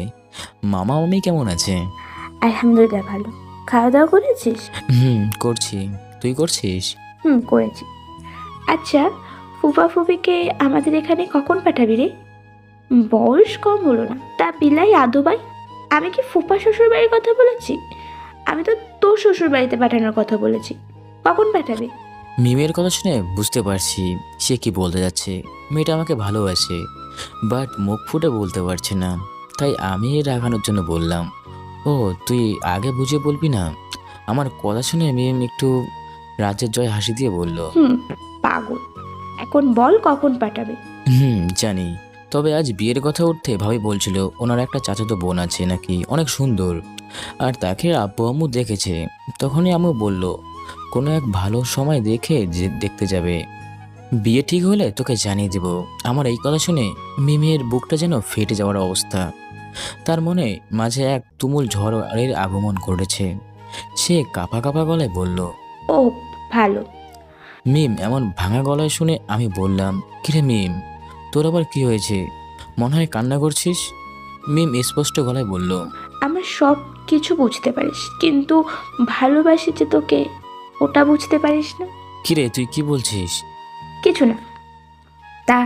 মামা মামি কেমন আছে? আলহামদুলিল্লাহ ভালো। খাওয়া দাওয়া করেছিস? করছি। তুই করছিস? করেছি। আচ্ছা, ফুফা ফুফিকে আমাদের এখানে কখন পাঠাবি রে? বয়স কম হলো না, তা বিলাই আদবাই। আমি কি ফুফা শ্বশুর বাড়ির কথা বলেছি? আমি তো তোর শ্বশুর বাড়িতে পাঠানোর কথা বলেছি। কখন পাঠাবে? মিমের কথা শুনে বুঝতে পারছি সে কি বলতে যাচ্ছে। মেয়েটা আমাকে ভালোবাসে, বাট মুখ ফুটে বলতে পারছে না। তাই আমি রাগানোর জন্য বললাম, ও তুই আগে বুঝে বলবি না? আমার কথা শুনে মিম একটু রাজ্যের জয় হাসি দিয়ে বলল, পাগল, এখন বল কখন পাঠাবে? জানি। তবে আজ বিয়ের কথা উঠতে ভাবি বলছিল ওনার একটা চাচাতো বোন আছে নাকি, অনেক সুন্দর, আর তাকে আব্বু আম্মু দেখেছে। তখনই আম্মু বলল কোনো এক ভালো সময় দেখে যে দেখতে যাবে। বিয়ে ঠিক হলে তোকে জানিয়ে দেব। আমার এই কথা শুনে মিমের বুকটা যেন ফেটে যাওয়ার অবস্থা। তার মনে মাঝে এক তুমুল ঝড়ের আগমন ঘটেছে। সে কাঁপা কাঁপা গলায় বলল, ও ভালো। মিম এমন ভাঙা গলায় শুনে আমি বললাম, কিরে মিম, তোর আবার কি হয়েছে? মনে হয় কান্না করছিস। মিম স্পষ্ট গলায় বলল, আমার সব কিছু বুঝতে পারিস, কিন্তু ভালোবাসি যে তোকে, ওটা বুঝতে পারিস না। কিরে তুই কি বলছিস? কিছু না। তা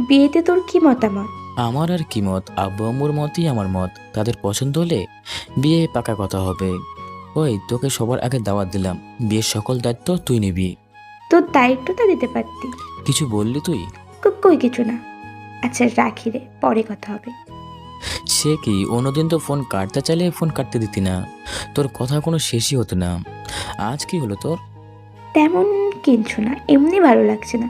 বিয়েতে তোর কি মতামত? আমার আর কি মত, আব্বু আম্মুর মতই আমার মত। তাদের পছন্দ হলে বিয়ে পাকা কথা হবে। ওই তোকে সবার আগে দাওয়াত দিলাম, বিয়ের সকল দায়িত্ব তুই নিবি। তোর দায়িত্বটা দিতে পারতি। কিছু বললি তুই? কই কিছু না। আচ্ছা রাখি রে, পরে কথা হবে। সে কি, অন্যদিন তো ফোন কাটতে চাইলে ফোন কাটতে দিতি না, তোর কথা কোনো শেষই হতো না। আজ কি হলো তোর? তেমন কিছু না, এমনি ভালো লাগছে না।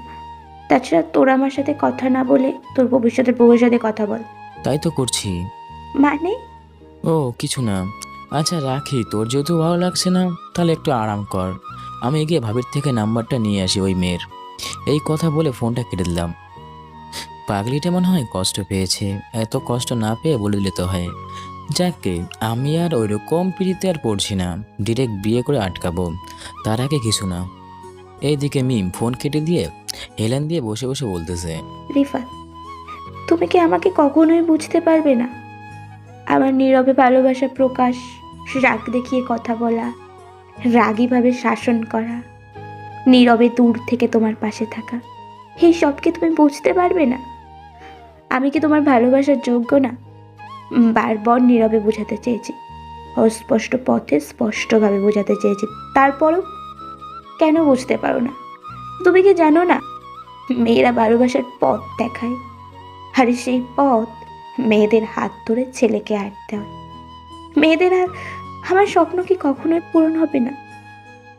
তাছাড়া তোর আমার সাথে কথা না বলে তোর ভবিষ্যতের বউয়ের সাথে কথা বল। তাই তো করছি। মানে? ও কিছু না। আচ্ছা রাখি, তোর যেহেতু ভালো লাগছে না তাহলে একটু আরাম কর। আমি গিয়ে ভাবির থেকে নাম্বারটা নিয়ে আসি ওই মেয়ের। এই কথা বলে ফোনটা কেটে দিলাম। পাগলিটা মনে হয় কষ্ট পেয়েছে, এত কষ্ট না পেয়ে বলে দিলে তো হয়। যাকে আমি আর ওইরকম পিড়িতে আর পড়ছি না, ডিরেক্ট বিয়ে করে আটকাবো, তার আগে কিছু না। এইদিকে মিম ফোন কেটে দিয়ে হেলান দিয়ে বসে বসে বলতেছে, রিফাত, তুমি কি আমাকে কখনোই বুঝতে পারবে না? আমার নীরবে ভালোবাসা প্রকাশ, রাগ দেখিয়ে কথা বলা, রাগীভাবে শাসন করা, নীরবে দূর থেকে তোমার পাশে থাকা, এই সব কি তুমি বুঝতে পারবে না? আমি কি তোমার ভালোবাসার যোগ্য না? বারবার নীরবে বোঝাতে চেয়েছি, অস্পষ্ট পথে স্পষ্টভাবে বোঝাতে চেয়েছি, তারপরও কেন বুঝতে পারো না? তুমি কি জানো না, মেয়েরা ভালোবাসার পথ দেখায়, আর সেই পথ মেয়েদের হাত ধরে ছেলেকে হাঁটতে হয়। মেয়েদের আর আমার স্বপ্ন কি কখনোই পূরণ হবে না?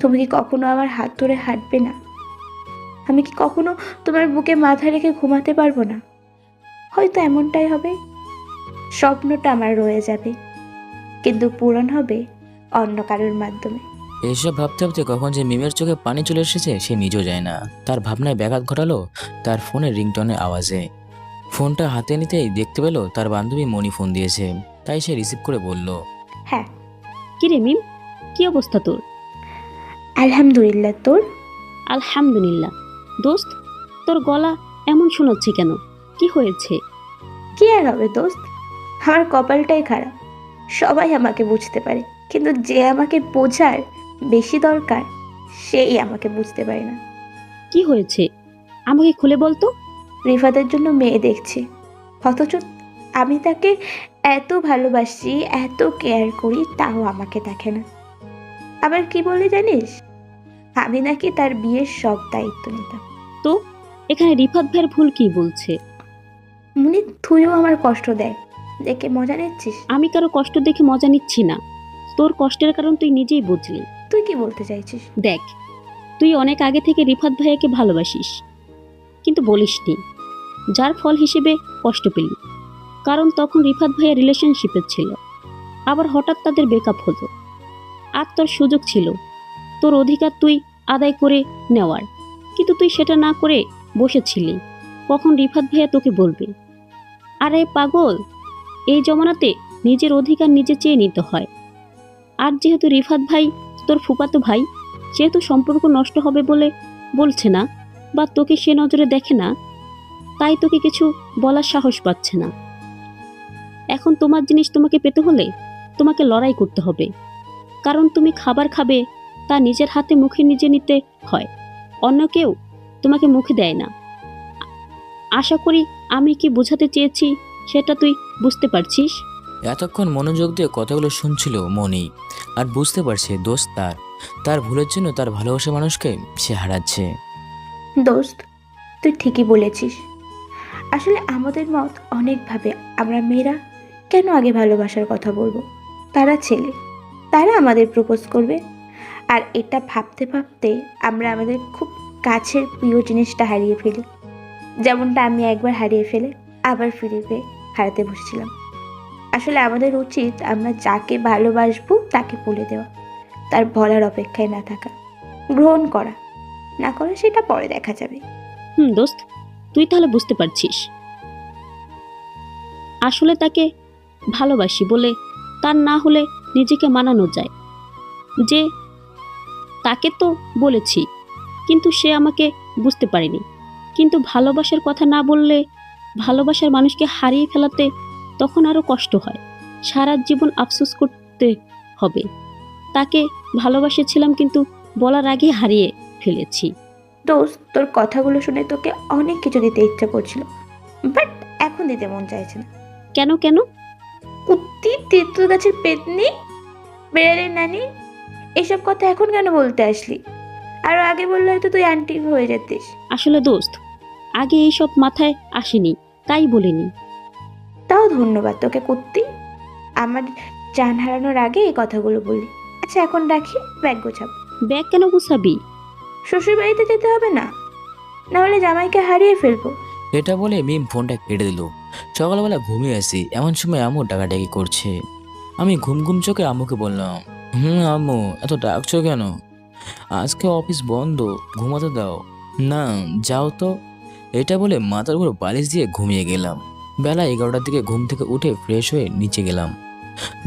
তুমি কি কখনো আমার হাত ধরে হাঁটবে না? আমি কি কখনো তোমার বুকে মাথা রেখে ঘুমাতে পারবো না? হয়তো এমনটাই হবে, স্বপ্নটা আমার রয়ে যাবে, কিন্তু পূরণ হবে অন্য কারোর মাধ্যমে। এইসব ভাবতে ভাবতে কখন যে মিমের চোখে পানি চলে এসেছে সে নিজেও যায় না। তার ভাবনায় ব্যাঘাত ঘটালো তার ফোনের রিংটনের আওয়াজে। ফোনটা হাতে নিতেই দেখতে পেল তার বান্ধবী মনি ফোন দিয়েছে, তাই সে রিসিভ করে বলল, হ্যাঁ। কিরে মিম, কি অবস্থা তোর? আলহামদুলিল্লাহ, তোর? আলহামদুলিল্লাহ। দোস্ত, তোর গলা এমন শোনাচ্ছে কেন? কি হয়েছে? কি আর হবে দোস্ত, আমার কপালটাই খারাপ। সবাই আমাকে বুঝতে পারে, কিন্তু যে আমাকে বোঝার বেশি দরকার সেই আমাকে বুঝতে পারে না। কি হয়েছে আমাকে খুলে বলতো। রিফাতের জন্য মেয়ে দেখছি, অথচ আমি তাকে এত ভালোবাসি, এত কেয়ার করি, তাও আমাকে দেখে না। আবার কি বলে জানিস, আমি নাকি তার বিয়ের সব দায়িত্ব নিতাম। তো এখানে রিফাত ভাইয়ের ভুল কি বলছে? মুনি, তুইও আমার কষ্ট দেয় দেখে মজা নিচ্ছিস? আমি কারো কষ্ট দেখে মজা নিচ্ছি না, তোর কষ্টের কারণ তুই নিজেই বুঝলি। তুই কি বলতে চাইছিস? দেখ, তুই অনেক আগে থেকে রিফাত ভাইয়াকে ভালোবাসিস, কিন্তু বলিসনি, যার ফল হিসেবে কষ্ট পেলি। কারণ তখন রিফাত ভাইয়া রিলেশনশিপে ছিল, আবার হঠাৎ তাদের ব্রেকআপ হলো। আর তোর সুযোগ ছিল তোর অধিকার তুই আদায় করে নেওয়ার, কিন্তু তুই সেটা না করে বসেছিলি কখন রিফাত ভাইয়া তোকে বলবে। আরে পাগল, এই জমানাতে নিজের অধিকার নিজে চেয়ে নিতে হয়। আর যেহেতু রিফাত ভাই তোর ফুফাতো ভাই, যেহেতু সম্পর্ক নষ্ট হবে বলে বলছে না, বা তোকে সে নজরে দেখে না, তাই তোকে কিছু বলার সাহস পাচ্ছে না। এখন তোমার জিনিস তোমাকে পেতে হলে তোমাকে লড়াই করতে হবে, কারণ তুমি খাবার খাবে তা নিজের হাতে মুখে নিজে নিতে হয়, অন্য কেউ তোমাকে মুখে দেয় না। আশা করি আমি কি বোঝাতে চেয়েছি সেটা তুই বুঝতে পারছিস। এতক্ষণ মনোযোগ দিয়ে কথাগুলো শুনছিল মনি, আর বুঝতে পারছে দোস্ত তার ভুলের জন্য তার ভালোবাসা মানুষকে সে হারাচ্ছে। দোস্ত, তুই ঠিকই বলেছিস। আসলে আমাদের মত অনেকভাবে আমরা মেয়েরা কেন আগে ভালোবাসার কথা বলবো? তারা ছেলে, তারা আমাদের প্রপোজ করবে, আর এটা ভাবতে ভাবতে আমরা আমাদের খুব কাছের প্রিয় জিনিসটা হারিয়ে ফেলি, যেমনটা আমি একবার হারিয়ে ফেলে আবার ফিরে পেয়ে হারাতে বসেছিলাম। আসলে আমাদের উচিত আমরা যাকে ভালোবাসবো তাকে বলে দেওয়া, তার বলার অপেক্ষায় না থাকা, গ্রহণ করা না করা সেটা পরে দেখা যাবে। দোস্ত, তুই তাহলে বুঝতে পারছিস। আসলে তাকে ভালোবাসি বলে তার না হলে নিজেকে মানানো যায় যে তাকে তো বলেছি, কিন্তু সে আমাকে বুঝতে পারেনি। কিন্তু ভালোবাসার কথা না বললে ভালোবাসার মানুষকে হারিয়ে ফেলাতে তখন আরো কষ্ট হয়, সারা জীবন আফসোস করতে হবে। তাকে ভালোবাসেছিলাম কিন্তু বলার আগে হারিয়ে ফেলেছি। দোস্ত, তোর কথাগুলো শুনে তোকে অনেক কিছু দিতে ইচ্ছা করছিল, বাট এখন দিতে মন চাইছে না। কেন কেন? কুত্তি, তেঁতুল গাছের পেতনি, বেড়ালের নানি, এসব কথা এখন কেন বলতে আসলি? আরো আগে বললে হয়তো তুই আন্টি হয়ে যেতিস। আসলে দোস্ত, আগে এইসব মাথায় আসেনি, তাই বলিনি। তাও ধন্যবাদ তোকে কুত্তি, আমার জান হারানোর আগে এই কথাগুলো বললি। আচ্ছা এখন রাখি, ব্যাগ গোছাবো। ব্যাগ কেন গুছাবি? শ্বশুর বাড়িতে যেতে হবে না, না হলে জামাইকে হারিয়ে ফেলবো। এটা বলে মিম ফোনটা কেটে দিল। সকালবেলা ঘুমিয়ে আসি, এমন সময় আম্মু ডাকাডাকি করছে। আমি ঘুম ঘুম চোখে আম্মুকে বললাম, আম্মু এত ডাকছো কেন? আজকে অফিস বন্ধ, ঘুমাতে দাও না, যাও তো। এটা বলে মাথার উপর বালিশ দিয়ে ঘুমিয়ে গেলাম। বেলা 11টার দিকে ঘুম থেকে উঠে ফ্রেশ হয়ে নিচে গেলাম।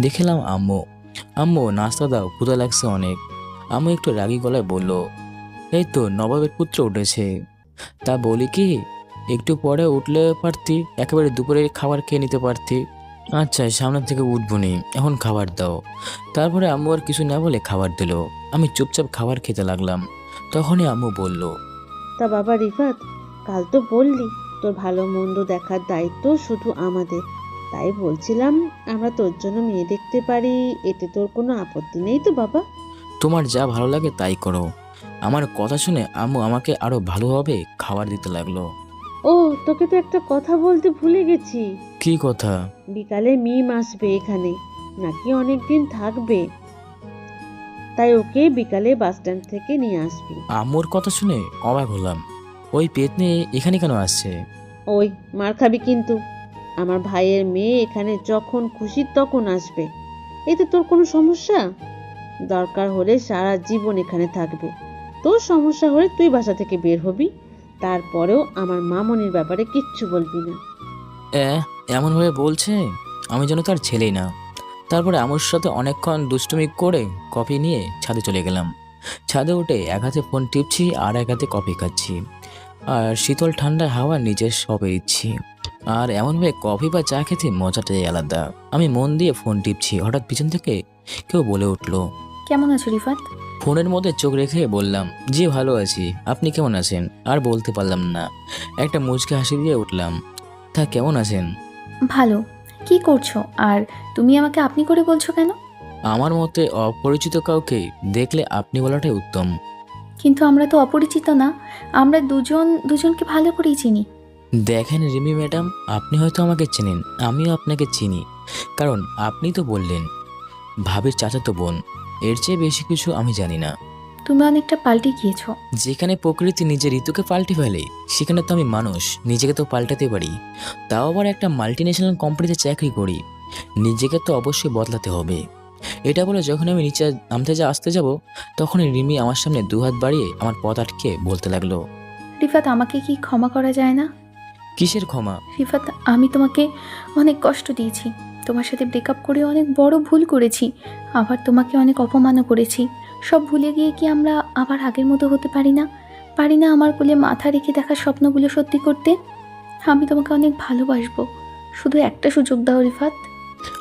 দেখলাম আম্মু। আম্মু, নাস্তা দাও, ক্ষুধা লাগছে অনেক। আম্মু একটু রাগী গলায় বলল, এই তো নবাবের পুত্র উঠেছে। তা বলি কি, একটু পরে উঠলে পারতি, একেবারে দুপুরে খাবার খেয়ে নিতে পারতি। আচ্ছা, সামনের থেকে উঠবনি, এখন খাবার দাও। তারপরে আম্মু আর কিছু না বলে খাবার দিল। আমি চুপচাপ খাবার খেতে লাগলাম। তখনই আম্মু বলল, তা বাবা রিফাত, কাল তো বললি তোর ভালো মন্দ দেখার দায়িত্ব শুধু আমাদের। তাই বলছিলাম আমরা তোর জন্য মেয়ে দেখতে পারি, এতে তোর কোনো আপত্তি নেই তো বাবা? তোমার যা ভালো লাগে তাই করো। আমার কথা শুনে আম্মু আমাকে আরো ভালোভাবে খাবার দিতে লাগলো। ও, তোকে তো একটা কথা বলতে ভুলে গেছি। কি কথা? বিকালে মিম আসবে এখানে, নাকি অনেকদিন থাকবে, তাই ওকে বিকালে বাস স্ট্যান্ড থেকে নিয়ে আসবি। আম্মুর কথা শুনে অবাক হলাম। ওই পেতনি এখানে কেন আসছে? ওই, মার খাবি কিন্তু। আমার ভাইয়ের মেয়ে এখানে যখন খুশি তখন আসবে, এতে তোর কোনো সমস্যা? দরকার হলে সারা জীবন এখানে থাকবে। তোর সমস্যা হলে তুই বাসা থেকে বের হবি, তারপরেও আমার মামনির ব্যাপারে কিচ্ছু বলবি না। এমনভাবে বলছে আমি যেন তার ছেলেই না। তারপরে আমার সাথে অনেকক্ষণ দুষ্টুমি করে কফি নিয়ে ছাদে চলে গেলাম। ছাদে উঠে এক হাতে ফোন টিপছি আর এক হাতে কফি খাচ্ছি, আর শীতল ঠান্ডা হাওয়া নিজের সবে দিচ্ছি। আর এমনভাবে কফি বা চা খেতে মজাটাই আলাদা। আমি মন দিয়ে ফোন টিপছি, হঠাৎ পিছন থেকে কেউ বলে উঠলো, কেমন আছো রিফাত? ফোনের মধ্যে চোখ রেখে বললাম, জি ভালো আছি, আপনি কেমন আছেন? আর বলতে পারলাম না, একটা মুচকে হাসি দিয়ে উঠলাম, তা কেমন আছেন? ভালো। কি করছো? আর তুমি আমাকে আপনি করে বলছো কেন? আমার মতে অপরিচিত কাউকে দেখলে আপনি বলাটাই উত্তম। কিন্তু আমরা তো অপরিচিত না, আমরা দুজনকে ভালো করেই চিনি। দেখেন রিমি ম্যাডাম, আপনি হয়তো আমাকে চেনেন, আমিও আপনাকে চিনি, কারণ আপনি তো বললেন ভাবির চাচাতো বোন। এর চেয়ে বেশি কিছু আমি জানি না। তুমি অনেকটা পাল্টে গিয়েছো। যেখানে প্রকৃতি নিজের ঋতুকে পাল্টে ফেলে, সেখানে তো আমি মানুষ, নিজেকে তো পাল্টাতে পারি। তাও আবার একটা মাল্টিন্যাশনাল কোম্পানিতে চাকরি করি, নিজেকে তো অবশ্যই বদলাতে হবে। এটা বলে যখন আমি নিচে আসতে যাব, তখনই রিমি আমার সামনে দুহাত বাড়িয়ে আমার পথ আটকে বলতে লাগলো, রিফাত, আমাকে কি ক্ষমা করা যায় না? কিসের ক্ষমা? রিফাত, আমি তোমাকে অনেক কষ্ট দিয়েছি, তোমার সাথে ব্রেকআপ করে অনেক বড় ভুল করেছি, আবার তোমাকে অনেক অপমানও করেছি। সব ভুলে গিয়ে কি আমরা আবার আগের মতো হতে পারি না? আমার কোলে মাথা রেখে দেখা স্বপ্নগুলো সত্যি করতে? আমি তোমাকে অনেক ভালোবাসবো, শুধু একটা সুযোগ দাও রিফাত।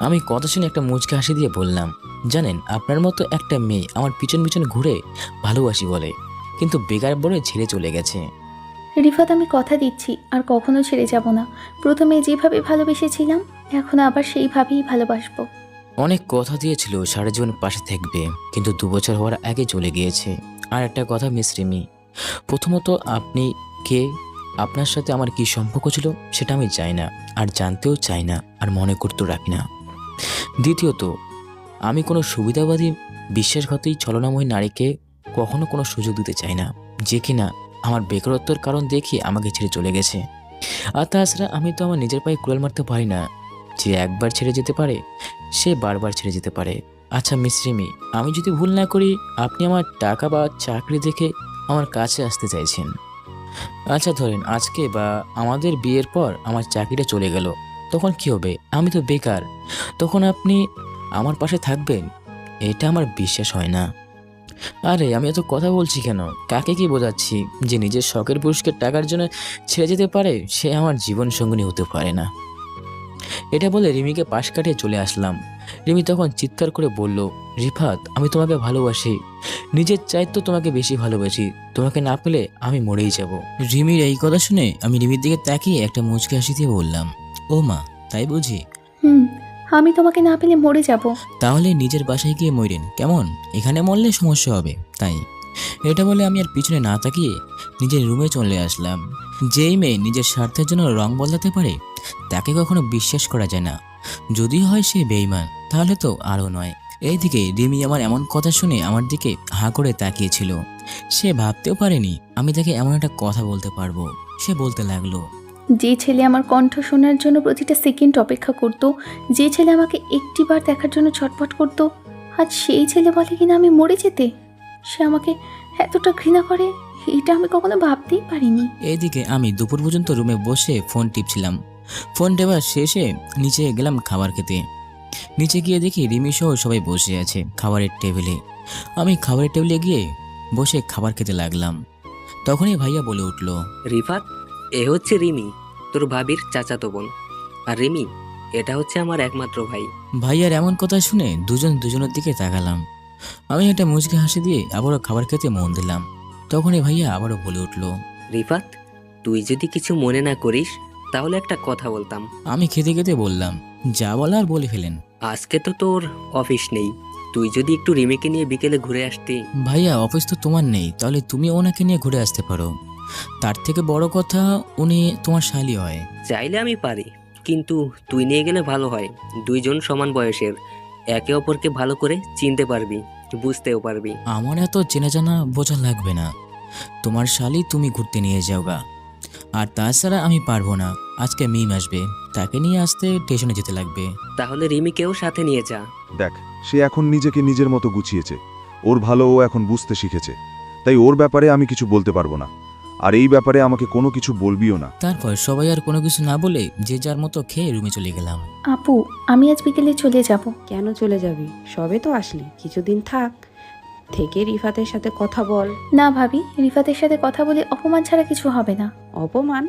আমি কথা শুনে একটা মুচকে হাসি দিয়ে বললাম, জানেন, আপনার মতো একটা মেয়ে আমার পিছন পিছন ঘুরে ভালোবাসি বলে, কিন্তু বেকার বলে ছেড়ে চলে গেছে। রিফাত, আমি কথা দিচ্ছি আর কখনো ছেড়ে যাব না। প্রথমে যেভাবে ভালোবেসেছিলাম, এখন আবার সেইভাবেই ভালোবাসবো। অনেক কথা দিয়েছিল সারা জীবন পাশে থাকবে, কিন্তু 2 বছর হওয়ার আগে চলে গিয়েছে। আর একটা কথা মিস রিমি, প্রথমত আপনি কে, আপনার সাথে আমার কি সম্পর্ক ছিল সেটা আমি চাই না, আর জানতেও চাই না, আর মনে করতেও রাখি না। দ্বিতীয়ত, আমি কোনো সুবিধাবাদী বিশ্বাসঘাতী ছলনাময়ী নারীকে কখনো কোনো সুযোগ দিতে চাই না, যে কিনা আমার বেকারত্বের কারণ দেখিয়ে আমাকে ছেড়ে চলে গেছে। আর তাছাড়া আমি তো আমার নিজের পায়ে কুড়াল মারতে পারি না। যে একবার ছেড়ে যেতে পারে, সে বারবার ছেড়ে যেতে পারে। আচ্ছা মিস রিমি, আমি যদি ভুল না করি, আপনি আমার টাকা বা চাকরি দেখে আমার কাছে আসতে চাইছেন। আচ্ছা ধরেন আজকে বা আমাদের বিয়ের পর আমার চাকরিটা চলে গেল, তখন কি হবে? আমি তো বেকার, তখন আপনি আমার পাশে থাকবেন? এটা আমার বিশ্বাস হয় না। আরে আমি এত কথা বলছি কেন? কাকে কি বোঝাচ্ছি যে নিজের শখের পুরুষকে টাকার জন্য ছেড়ে যেতে পারে, সে আমার জীবন সঙ্গিনী হতে পারে না। এটা বলে রিমিকে পাশ কাটিয়ে চলে আসলাম। রিমি তখন চিৎকার করে বলল, রিফাত, আমি তোমাকে ভালোবাসি, নিজের চাইতে তোমাকে বেশি ভালোবাসি, তোমাকে না পেলে আমি মরেই যাব। রিমির এই কথা শুনে আমি রিমির দিকে তাকিয়ে একটা মুচকি হাসি দিয়ে বললাম, ও মা, তাই বুঝি? আমি তোমাকে না পেলে মরে যাব। তাহলে নিজের বাসায় গিয়ে মরেন, কেমন? এখানে মরলে সমস্যা হবে, তাই। এটা বলে আমি আর পিছনে না তাকিয়ে নিজের রুমে চলে আসলাম। যেই মেয়ে নিজের স্বার্থের জন্য রং বদলাতে পারে, তাকে কখনো বিশ্বাস করা যায় না। যদি হয় সে বেঈমান, তাহলে তো আরও নয়। এইদিকে রিমি আমার এমন কথা শুনে আমার দিকে হাঁ করে তাকিয়েছিল। সে ভাবতেও পারেনি আমি তাকে এমন একটা কথা বলতে পারবো। সে বলতে লাগলো, যে ছেলে আমার কণ্ঠ শোনার জন্য প্রতিটা সেকেন্ড অপেক্ষা করত, যে ছেলে আমাকে একটিবার দেখার জন্য ছটফট করত, আজ সেই ছেলে বলে কিনা আমি মরে যেতে। সে আমাকে এতটা ঘৃণা করে, এটা আমি কখনো ভাবতেই পারিনি। এইদিকে আমি দুপুর পর্যন্ত রুমে বসে ফোন টিপছিলাম। ফোন টেপার শেষে নিচে গেলাম খাবার খেতে। নিচে গিয়ে দেখি রিমি সহ সবাই বসে আছে খাবারের টেবিলে। আমি খাবারের টেবিলে গিয়ে বসে খাবার খেতে লাগলাম। তখনই ভাইয়া বলে উঠল, রিফাত, এ হচ্ছে রিমি, তোর ভাবির চাচাতো বোন। আর রিমি, এটা হচ্ছে আমার একমাত্র ভাই। ভাইয়ার এমন কথা শুনে দুজন দুজনের দিকে তাকালাম। আমি একটা মুচকি হাসি দিয়ে আবারও খাবার খেতে মন দিলাম। তখনই ভাইয়া আবারও বলে উঠল, রিফাত, তুই যদি কিছু মনে না করিস তাহলে একটা কথা বলতাম। আমি খেতে খেতে বললাম, যা বলার বলে ফেলেন। আজকে তো তোর অফিস নেই, তুই যদি একটু রিমিকে নিয়ে বিকেলে ঘুরে আসতি। ভাইয়া অফিস তো তোমার নেই, তাহলে তুমি ওনাকে নিয়ে ঘুরে আসতে পারো। তার থেকে বড় কথা, উনি তোমার শালি হয়। চাইলে আমি পারি, কিন্তু তুই নিয়ে গেলে ভালো হয়। দুইজন সমান বয়সের, একে অপরকে ভালো করে চিনতে পারবি, বুঝতেও পারবি। আমার এত চেনা জানা বোঝা লাগবে না, তোমার শালি তুমি ঘুরতে নিয়ে যাও গা। আর তাছাড়া আমি পারবো না, আজকে মিম আসবে, তাকে নিয়ে আসতে স্টেশনে যেতে লাগবে। তাহলে রিমিকেও সাথে নিয়ে যা। দেখ, সে এখন নিজেকে নিজের মতো গুছিয়েছে, ওর ভালো ও এখন বুঝতে শিখেছে, তাই ওর ব্যাপারে আমি কিছু বলতে পারবো না। আর এই ব্যাপারে আমাকে কোনো কিছু বলবিও না। তারপর সবাই আর কোনো কিছু না বলে যে যার মতো খেয়ে রুমে চলে গেলাম। আপু, আমি আজ বিকেলে চলে যাব। কেন চলে যাবি? সবে তো আসলি, কিছুদিন থাক, থেকে রিফাতের সাথে কথা বল। না ভাবি, রিফাতের সাথে কথা বলে অপমান ছাড়া কিছু হবে না। অপমান?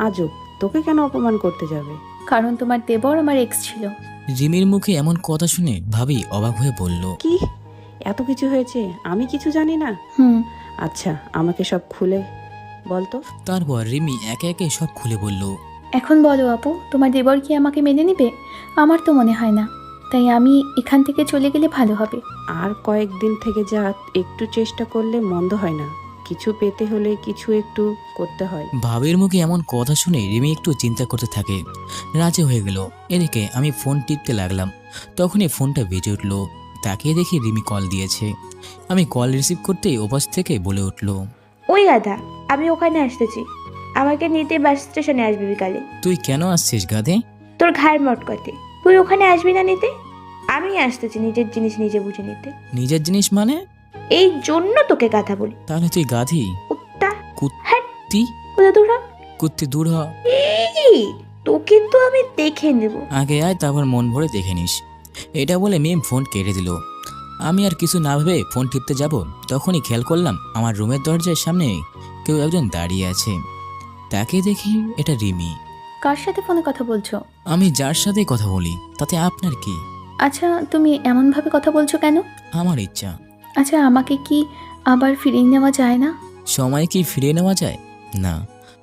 আজব, তোকে কেন অপমান করতে যাবে? কারণ তোমার দেবর আমার এক্স ছিল। রিমির মুখে এমন কথা শুনে ভাবি অবাক হয়ে বলল, কি এত কিছু হয়েছে? আমি কিছু জানি না? হুম। আচ্ছা, আমাকে সব খুলে বলতো। তারপর রিমি একে একে সব খুলে বলল। এখন বলো আপু, তোমার দেবর কি আমাকে মেনে নেবে? আমার তো মনে হয় না, তাই আমি এখান থেকে চলে গেলে ভালো হবে। আর কয়েকদিন থেকে যা, একটু চেষ্টা করলে মন্দ হয় না। কিছু পেতে হলে কিছু একটু করতে হয়। ভাবির মুখে এমন কথা শুনে রিমি একটু চিন্তা করতে থাকে, রাজি হয়ে গেল। এদিকে আমি ফোন টিপতে লাগলাম, তখনই ফোনটা বেজে উঠল। তাকিয়ে দেখি রিমি কল দিয়েছে। আমি কল রিসিভ করতেই ওপাশ থেকে বলে উঠল, ওই গাধা, আমি ওখানে আসতেছি, আমাকে নিতে বাস স্টেশনে আসবি বিকালে। তুই কেন আসছিস গাধে? তোর ঘাড় মটকাতে। তুই ওখানে আসবি না নিতে? আমি আসতেছি নিজের জিনিস নিজে বুঝে নিতে। নিজের জিনিস মানে? এই জন্য তোকে গাধা বলি। তাহলে তুই গাধি? কুত্তা। কুত্তি? কোথা দূর হ। কুত্তি দূর হ। এই, তোকে তো আমি দেখে নেব। আগে আয়, তারপর মন ভরে দেখে নিস। এটা বলে মিম ফোন কেটে দিল। আমি আর কিছু না ভেবে ফোন টিপতে যাব, তখনই খেয়াল করলাম আমার রুমের দরজার সামনে কেউ একজন দাঁড়িয়ে আছে। তাকে দেখি এটা রিমি। কার সাথে ফোনে কথা বলছো? আমি যার সাথে কথা বলি তাতে আপনার কি? আচ্ছা, তুমি এমনভাবে কথা বলছো কেন? আমার ইচ্ছা। আচ্ছা, আমাকে কি আবার ফিরিয়ে নেওয়া যায় না? সময় কি ফিরিয়ে নেওয়া যায় না,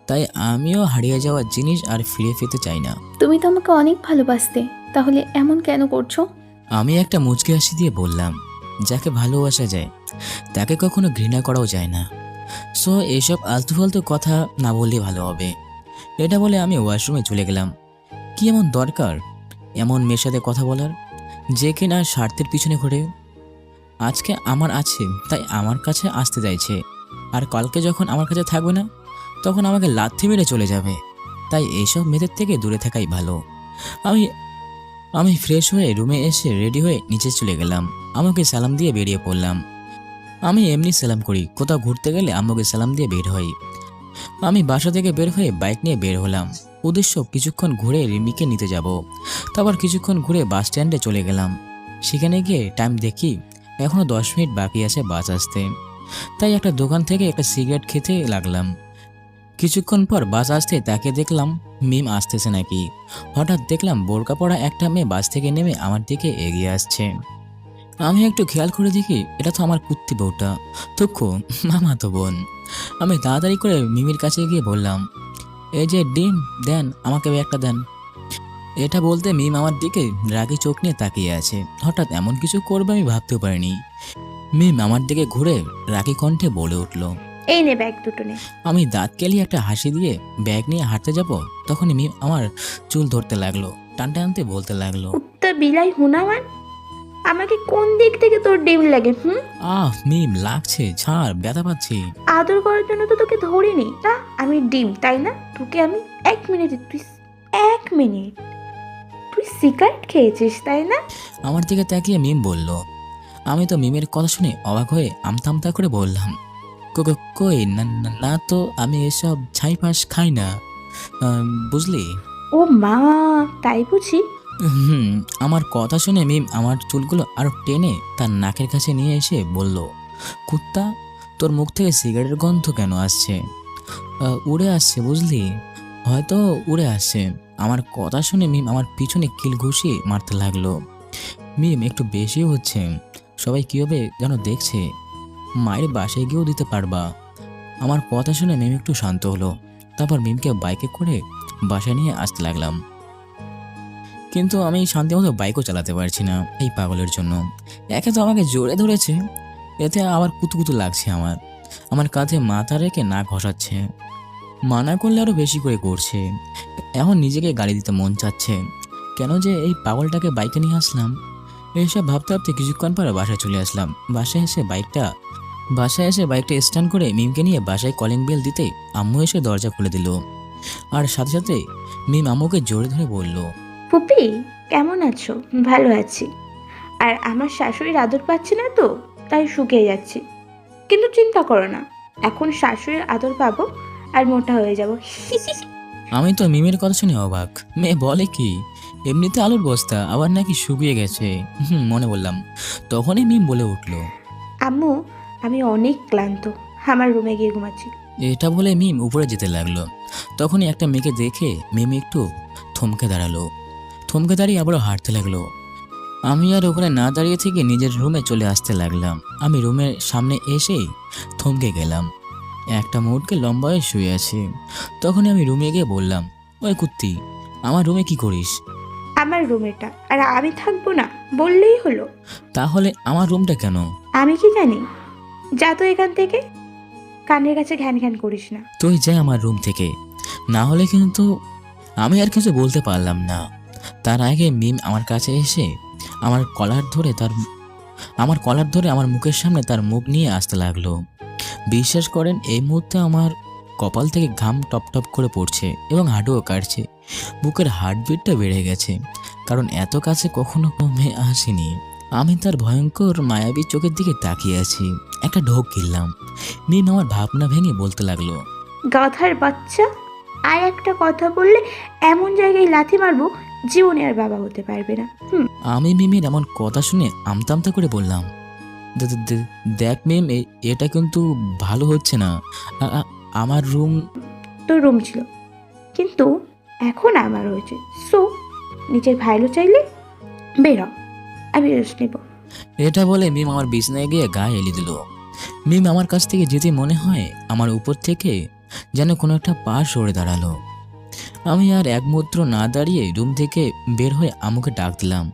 তাই আমিও হারিয়ে যাওয়া জিনিস আর ফিরে পেতে চাই না। তুমি তো আমাকে অনেক ভালোবাসতে, তাহলে এমন কেন করছো? আমি একটা মুচকি হাসি দিয়ে বললাম, যাকে ভালোবাসা যায় তাকে কখনো ঘৃণা করাও যায় না। সো এসব আলতু ফালতু কথা না বললে ভালো হবে। এটা বলে আমি ওয়াশরুমে চলে গেলাম। কি এমন দরকার এমন মেয়ের সাথে কথা বলার, যে কিনা স্বার্থের পিছনে ঘোরে? আজকে আমার আছে তাই আমার কাছে আসতে চাইছে, আর কালকে যখন আমার কাছে থাকবে না তখন আমাকে লাথি মেরে চলে যাবে। তাই এইসব মেয়েদের থেকে দূরে থাকাই ভালো। আমি ফ্রেশ হয়ে রুমে এসে রেডি হয়ে নিচে চলে গেলাম। আমাকে সালাম দিয়ে বেরিয়ে পড়লাম। আমি এমনি সালাম করি, কোথাও ঘুরতে গেলে আমাকে সালাম দিয়ে বের হই। আমি বাসা থেকে বের হয়ে বাইক নিয়ে বের হলাম। উদ্দেশ্য কিছুক্ষণ ঘুরে রিমিকে নিতে যাব। তারপর কিছুক্ষণ ঘুরে বাস স্ট্যান্ডে চলে গেলাম। সেখানে গিয়ে টাইম দেখি এখনও 10 মিনিট বাকি আছে বাস আসতে। তাই একটা দোকান থেকে একটা সিগারেট খেতে লাগলাম। কিছুক্ষণ পর বাস আসতে তাকে দেখলাম মিম আসতেছে নাকি। হঠাৎ দেখলাম বোরকা পরা একটা মেয়ে বাস থেকে নেমে আমার দিকে এগিয়ে আসছে। আমি একটু খেয়াল করে দেখি এটা তো আমার কুত্তি বউটা, তুক্ষু মামা তো বোন। আমি তাড়াতাড়ি করে মিমির কাছে গিয়ে বললাম, এই যে ডিম দেন, আমাকে একটা দেন। এটা বলতে মিম আমার দিকে রাগী চোখ নিয়ে তাকিয়ে আছে। হঠাৎ এমন কিছু করবে আমি ভাবতেও পারিনি। মিম আমার দিকে ঘুরে রাগী কণ্ঠে বলে উঠল, এই নে ব্যাগ দুটো নে। আমি দাঁত কেলিয়ে একটা হাসি দিয়ে ব্যাগ নিয়ে হাঁটতে যাব, তখনই মিম আমার চুল ধরতে লাগলো, টানতে টানতে বলতে লাগলো, কুত্তা বিলাই হুনামান, আমাকে কোন দিক থেকে তোর ডিম লাগে? মিম লাগছে, ছাড়, ব্যথা পাচ্ছি। আদর করার জন্য তো তোকে ধরিনি, তা আমি ডিম তাই না? তোকে আমি 1 মিনিট, তুই 1 মিনিট, তুই সিগারেট খেয়েছিস তাই না? আমার দিকে তাকিয়ে মিম বলল। আমি তো মিমের কথা শুনে অবাক হয়ে আমতা আমতা করে বললাম, কই না না তো, আমি এসব ছাই পাশ খাই না, বুঝলি? ও মা, তাই বুঝি? হুম, আমার কথা শুনে মিম আমার চুলগুলো আরো টেনে তার নাকের কাছে নিয়ে এসে বলল, কুত্তা, তোর মুখ থেকে সিগারেটের গন্ধ কেন আসছে? উড়ে আসছে বুঝলি, হয়তো উড়ে আসছে। আমার কথা শুনে মিম আমার পিছনে কিল ঘুষিয়ে মারতে লাগলো। মিম একটু বেশি হচ্ছে, সবাই কীভাবে যেন দেখছে, মায়ের বাসায় গিয়েও দিতে পারবা। আমার কথা শুনে মিম একটু শান্ত হলো। তারপর মিমকে বাইকে করে বাসায় নিয়ে আসতে লাগলাম। কিন্তু আমি শান্তি মতো বাইকও চালাতে পারছি না এই পাগলের জন্য। একে তো আমাকে জোরে ধরেছে, এতে আবার কুতুকুতু লাগছে আমার। আমার কাঁধে মাথা রেখে নাক ঘষাচ্ছে, মানা করলে আরও বেশি করে করছে। এখন নিজেকে গালি দিতে মন চাচ্ছে, কেন যে এই পাগলটাকে বাইকে নিয়ে আসলাম। এইসব ভাবতে ভাবতে কিছুক্ষণ পরে বাসায় চলে আসলাম। বাসায় এসে বাইকটা স্ট্যান্ড করে মিমকে নিয়ে বাসায় কলিং বেল দিতেই আম্মু এসে দরজা খুলে দিল। আর সাথে সাথে মিম আম্মুকে জোরে ধরে বলল, ফুপি কেমন আছো? ভালো আছি। আর আমার শাশুড়ির আদর পাচ্ছি না তো, তাই শুকিয়ে যাচ্ছি। কিন্তু চিন্তা করো না, এখন শাশুড়ির আদর পাবো আর মোটা হয়ে যাব। আমি তো মিমের কথা শুনে অবাক। মেয়ে বলে কি, এমনিতে আলুর বস্তা, আবার নাকি শুকিয়ে গেছে। মনে বললাম। তখনই মিম বলে উঠল, আম্মু আমি অনেক ক্লান্ত, আমার রুমে গিয়ে ঘুমাচ্ছি। এটা বলে মিম উপরে যেতে লাগলো। তখনই একটা মেয়েকে দেখে মিম একটু থমকে দাঁড়িয়ে আবারও হাঁটতে লাগলো। আমি আর ওখানে না দাঁড়িয়ে থেকে নিজের রুমে চলে আসতে লাগলাম। আমি রুমের সামনে এসেই থমকে গেলাম। একটা মুহূর্তে লম্বা হয়ে শুয়ে আছি। তখনই আমি রুমে গিয়ে বললাম, ওই কুত্তি, আমার রুমে কি করিস? আমার রুমেটা আর আমি থাকবো না বললেই হলো। তাহলে আমার রুমটা কেন? আমি কি জানি, যা তো এখান থেকে, কানের কাছে ঘ্যান ঘ্যান করিস না। তুই যা আমার রুম থেকে, না হলে কিন্তু। আমি আর কিছু বলতে পারলাম না। তার আগে মিম আমার কাছে এসে আমার কলার ধরে আমার মুখের সামনে তার মুখ নিয়ে আসতে লাগলো। বিশ্বাস করেন, এই মুহূর্তে আমার কপাল থেকে ঘাম টপ টপ করে পড়ছে এবং হাঁটুও কাটছে। বুকের হার্টবিটটা বেড়ে গেছে, কারণ এত কাছে কখনো মেয়ে আসেনি। আমি তার ভয়ঙ্কর মায়াবী চোখের দিকে তাকিয়ে আছি। একটা ঢোক গিললাম। মিম আমার ভাবনা ভেঙে বলতে লাগলো, গাধার বাচ্চা, আর একটা কথা বললে এমন জায়গায় লাথি মারবো, জীবনে আর বাবা হতে পারবে না। আমি মিমের এমন কথা শুনে আমতা করে বললাম, দেখ মিম, এটা কিন্তু ভালো হচ্ছে না। আমার রুম। তোর রুম ছিল, কিন্তু এখন আমার হয়েছে। সো নিজের ভাইলো চাইলে বের হ, আমি রেস্ট নেব। এটা বলে মিম আমার বিছানায় গিয়ে গায়ে এলি দিল। মিম আমার কাছ থেকে যেতে মনে হয় আমার উপর থেকে যেন কোনো একটা পা সরে দাঁড়ালো। আমি আর এক মুহূর্ত না দাঁড়িয়ে রুম থেকে বের হয়ে আম্মুকে ডাক দিলাম,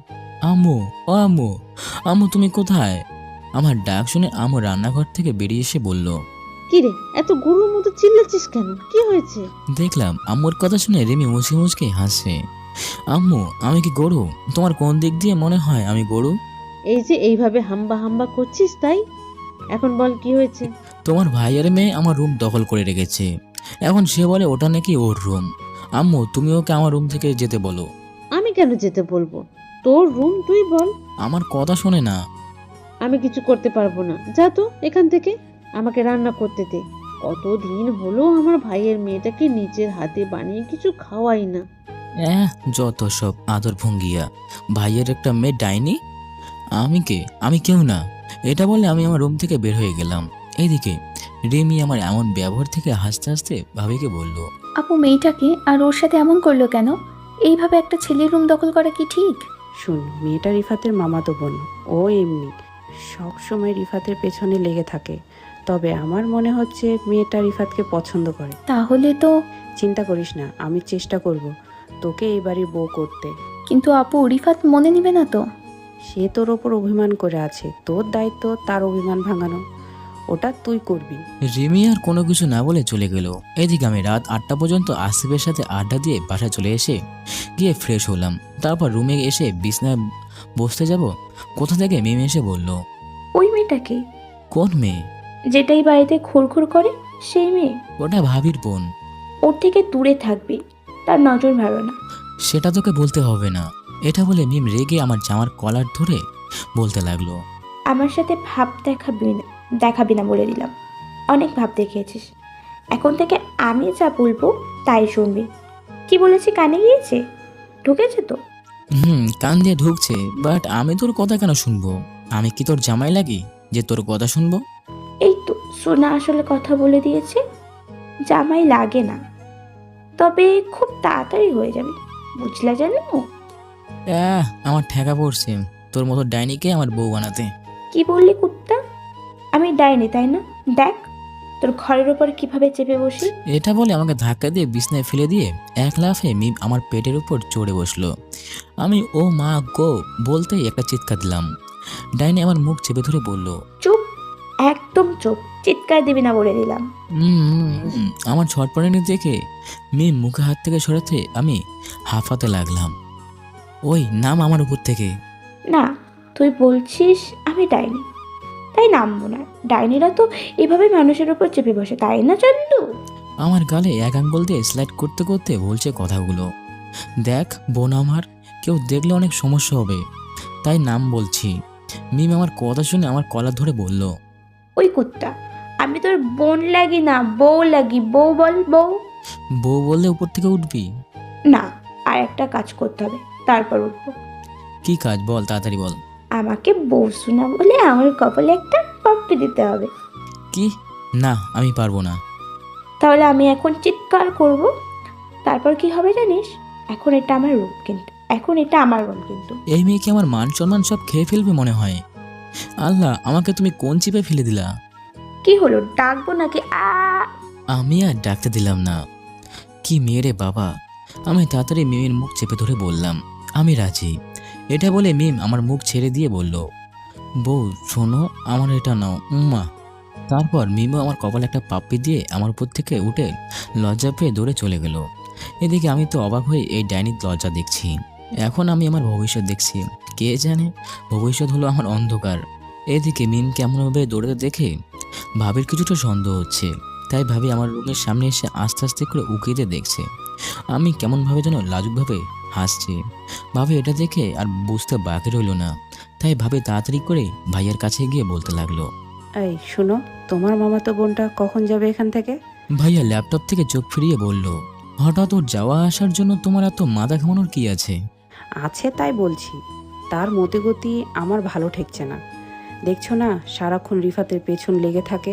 আম্মু, ও আম্মু, আম্মু তুমি কোথায়? আমার ডাক শুনে আম্মু রান্নাঘর থেকে বেরিয়ে এসে বলল, কি রে, এত গরুর মতো চিল্লাচ্ছিস কেন? কি হয়েছে? দেখলাম আম্মুর কথা শুনে রিমি মুচকি মুচকি হাসে। আম্মু, আমি কি গরু? তোমার কোন দিক দিয়ে মনে হয় আমি গরু? এই যে এইভাবে হাম্বা হাম্বা করছিস, তাই? এখন বল কি হয়েছে? তোমার ভাইয়ের মেয়ে আমার রুম দখল করে রেখেছে। এখন সে বলে ওটা নাকি ওর রুম। আম্মু, তুমি ওকে আমার রুম থেকে যেতে বলো। আমি কেন যেতে বলবো? তোর রুম, তুই বল। আমার কথা শোনে না। আমি কিছু করতে পারবো না, যা তো এখান থেকে। আমাকে রান্না করতে দে। কতদিন হলো আমার ভাইয়ের মেয়েটাকে নিজের হাতে বানিয়ে কিছু খাওয়াই না। যত সব আদর ভঙ্গিয়া। ভাইয়ের একটা মেয়ে ডাইনি? আমি কেউ না। এটা বলে আমি আমার রুম থেকে বের হয়ে গেলাম। এইদিকে রিমি আমার এমন ব্যবহার থেকে হাসতে হাসতে ভাবিকে বলল, আপু মেয়েটাকে আর ওর সাথে এমন করলো কেন? এইভাবে একটা ছেলের রুম দখল করা কি ঠিক? শুন, মেয়েটা রিফাতের মামাতো বোন। ও এমনি সব সময় রিফাতের পেছনে লেগে থাকে। তবে আমার মনে হচ্ছে মেয়েটা রিফাতকে পছন্দ করে। তাহলে তো। চিন্তা করিস না, আমি চেষ্টা করব তোকে এই বাড়ির বউ করতে। কিন্তু আপু, রিফাত মনে নিবে না তো? সে তোর ওপর অভিমান করে আছে, তোর দায়িত্ব তার অভিমান ভাঙানো। ওটা তুই করবি। রিমি আর কোনো কিছু না বলে চলে গেল। এদিকে আমি রাত 8টা পর্যন্ত আসিফের সাথে আড্ডা দিয়ে বাসায় চলে এসে গিয়ে ফ্রেশ হলাম। তারপর রুমে এসে বিছনায় বসতে যাব, কোথা থেকে মিমি এসে বলল, ওই মেয়েটাকে? কোন মেয়ে? যেটাই বাড়িতে খুরখুর করে, সেই মেয়ে। ওটা ভাবির বোন। ওর থেকে দূরে থাকবি, তার নজর ভালো না। সেটা তোকে বলতে হবে না। এটা বলে মিম রেগে আমার জামার কলার ধরে বলতে লাগলো, আমার সাথে ভাব দেখাবি না বলে দিলাম। অনেক ভাব দেখিয়েছিস, এখন থেকে আমি যা বলবো তাই শুনবি। কি বলেছি কানে গিয়েছে? ঢুকেছে তো? কান দিয়ে ঢুকছে, বাট আমি তোর কথা কেন শুনবো? আমি কি তোর জামাই লাগি যে তোর কথা শুনবো? এই তো সোনা আসলে কথা বলে দিয়েছে, জামাই লাগে না, তবে খুব তাড়াতাড়ি হয়ে যাবে, বুঝলা জানো? আমার ঠেকা পড়ছে তোর মতো ডাইনিকে আমার বউ বানাতে। কি বললি কুত্তা? আমি ডাইনি তাই না? দেখ তোর ঘরের ওপর কিভাবে চেপে বসি। এটা বলে আমাকে ধাক্কা দিয়ে বিছনায় ফেলে দিয়ে এক লাফে মিম আমার পেটের উপর চড়ে বসলো। আমি ও মা গো বলতেই একটা চিৎকার দিলাম। ডাইনি আমার মুখ চেপে ধরে বলল, চুপ, একদম চুপ, চিৎকার দিবি না বলে দিলাম। আমার ছটপটানি দেখে মিম মুখে হাত থেকে সরাতে আমি হাঁফাতে লাগলাম। ওই নাম আমার উপর থেকে। না, তুই বলছিস আমি ডাইনি, তাই নামবো না। ডাইনিরা তো এভাবে মানুষের উপর চেপে বসে, তাই না চন্দু? আমার গালে এক আঙ্গুল দিয়ে স্লাইড করতে করতে বলছে কথাগুলো। দেখ বোন, আমার কেউ দেখলে অনেক সমস্যা হবে, তাই নাম বলছি। মিম আমার কথা শুনে আমার কলার ধরে বলল, ওই কুত্তা, আমি তোর বোন লাগি না, বউ লাগি। বউ বল, বউ। বউ বললে উপর থেকে উঠবি? না, আর একটা কাজ করতে হবে, তারপর উঠবো। কি কাজ বল, তাড়াতাড়ি বল। আমাকে বউ শোনা বলে আমার কপালে একটা পাপ্পি দিতে হবে। কি? না, আমি পারবো না। তাহলে আমি এখন চিৎকার করব, তারপর কি হবে জানিস? এখন এটা আমার রূপ, কিন্তু এখন এটা আমার রুম কিন্তু। এই মেয়েকে আমার মান সম্মান সব খেয়ে ফেলবে মনে হয়। আল্লাহ, আমাকে তুমি কোন চিপে ফেলে দিলা? কি হলো, ডাকবো নাকি? আমি আর ডাকতে দিলাম না। কি মেয়ে রে বাবা! আমি তাড়াতাড়ি মিমের মুখ চেপে ধরে বললাম, আমি রাজি। এটা বলে মিম আমার মুখ ছেড়ে দিয়ে বলল, বউ শোনো, আমার এটা নাও উম্মা। তারপর মিমও আমার কপালে একটা পাপ্পি দিয়ে আমার উপর থেকে উঠে লজ্জা পেয়ে দৌড়ে চলে গেল। এদিকে আমি তো অবাক হয়ে এই ডাইনির লজ্জা দেখছি। এখন আমি আমার ভবিষ্যৎ দেখছি। কে জানে, ভবিষ্যৎ হলো আমার অন্ধকার। এদিকে মিম কেমনভাবে দৌড়াতে দেখে ভাবির কিছুটা সন্দেহ হচ্ছে, তাই ভাবি আমার রুমের সামনে এসে আস্তে আস্তে করে উকিয়ে দেখছে। আমি কেমনভাবে যেন লাজুকভাবে হাসছি। ভাবি এটা দেখে আর বুঝতে বাকি রইল না, তাই ভাবি তাড়াতাড়ি করে ভাইয়ের কাছে গিয়ে বলতে লাগলো, এই শুনো, তোমার মামাতো বোনটা কখন যাবে এখান থেকে? ভাইয়া ল্যাপটপ থেকে চোখ ফিরিয়ে বলল, হঠাৎ ওর যাওয়া আসার জন্য তোমার এত মাথা ঘামানোর কি আছে? আছে তাই বলছি, তার মতিগতি আমার ভালো ঠেকছে না। দেখছো না, সারাক্ষণ রিফাতের পেছন লেগে থাকে,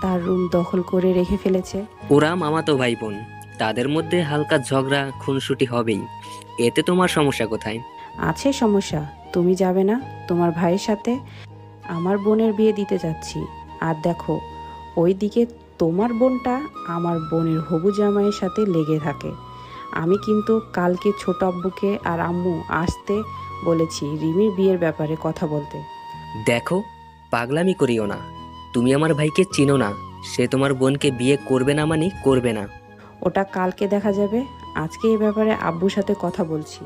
তার রুম দখল করে রেখে ফেলেছে। ওরা মামাতো ভাই বোন, তাদের মধ্যে হালকা ঝগড়া খুনসুটি হবেই, এতে তোমার সমস্যা কোথায়? আছে সমস্যা, তুমি যাবে না তোমার ভাইয়ের সাথে? আমার বোনের বিয়ে দিতে যাচ্ছি, আর দেখো ওইদিকে তোমার বোনটা আমার বোনের হবু জামাইয়ের সাথে লেগে থাকে। আমি কিন্তু কালকে ছোট আব্বুকে আর আম্মু আসতে বলেছি রিমির বিয়ের ব্যাপারে কথা বলতে। দেখো, পাগলামি করিও না। তুমি আমার ভাইকে চিনো না, সে তোমার বোনকে বিয়ে করবে না মানে করবে না। ওটা কালকে দেখা যাবে, আজকে এই ব্যাপারে আব্বুর সাথে কথা বলছি।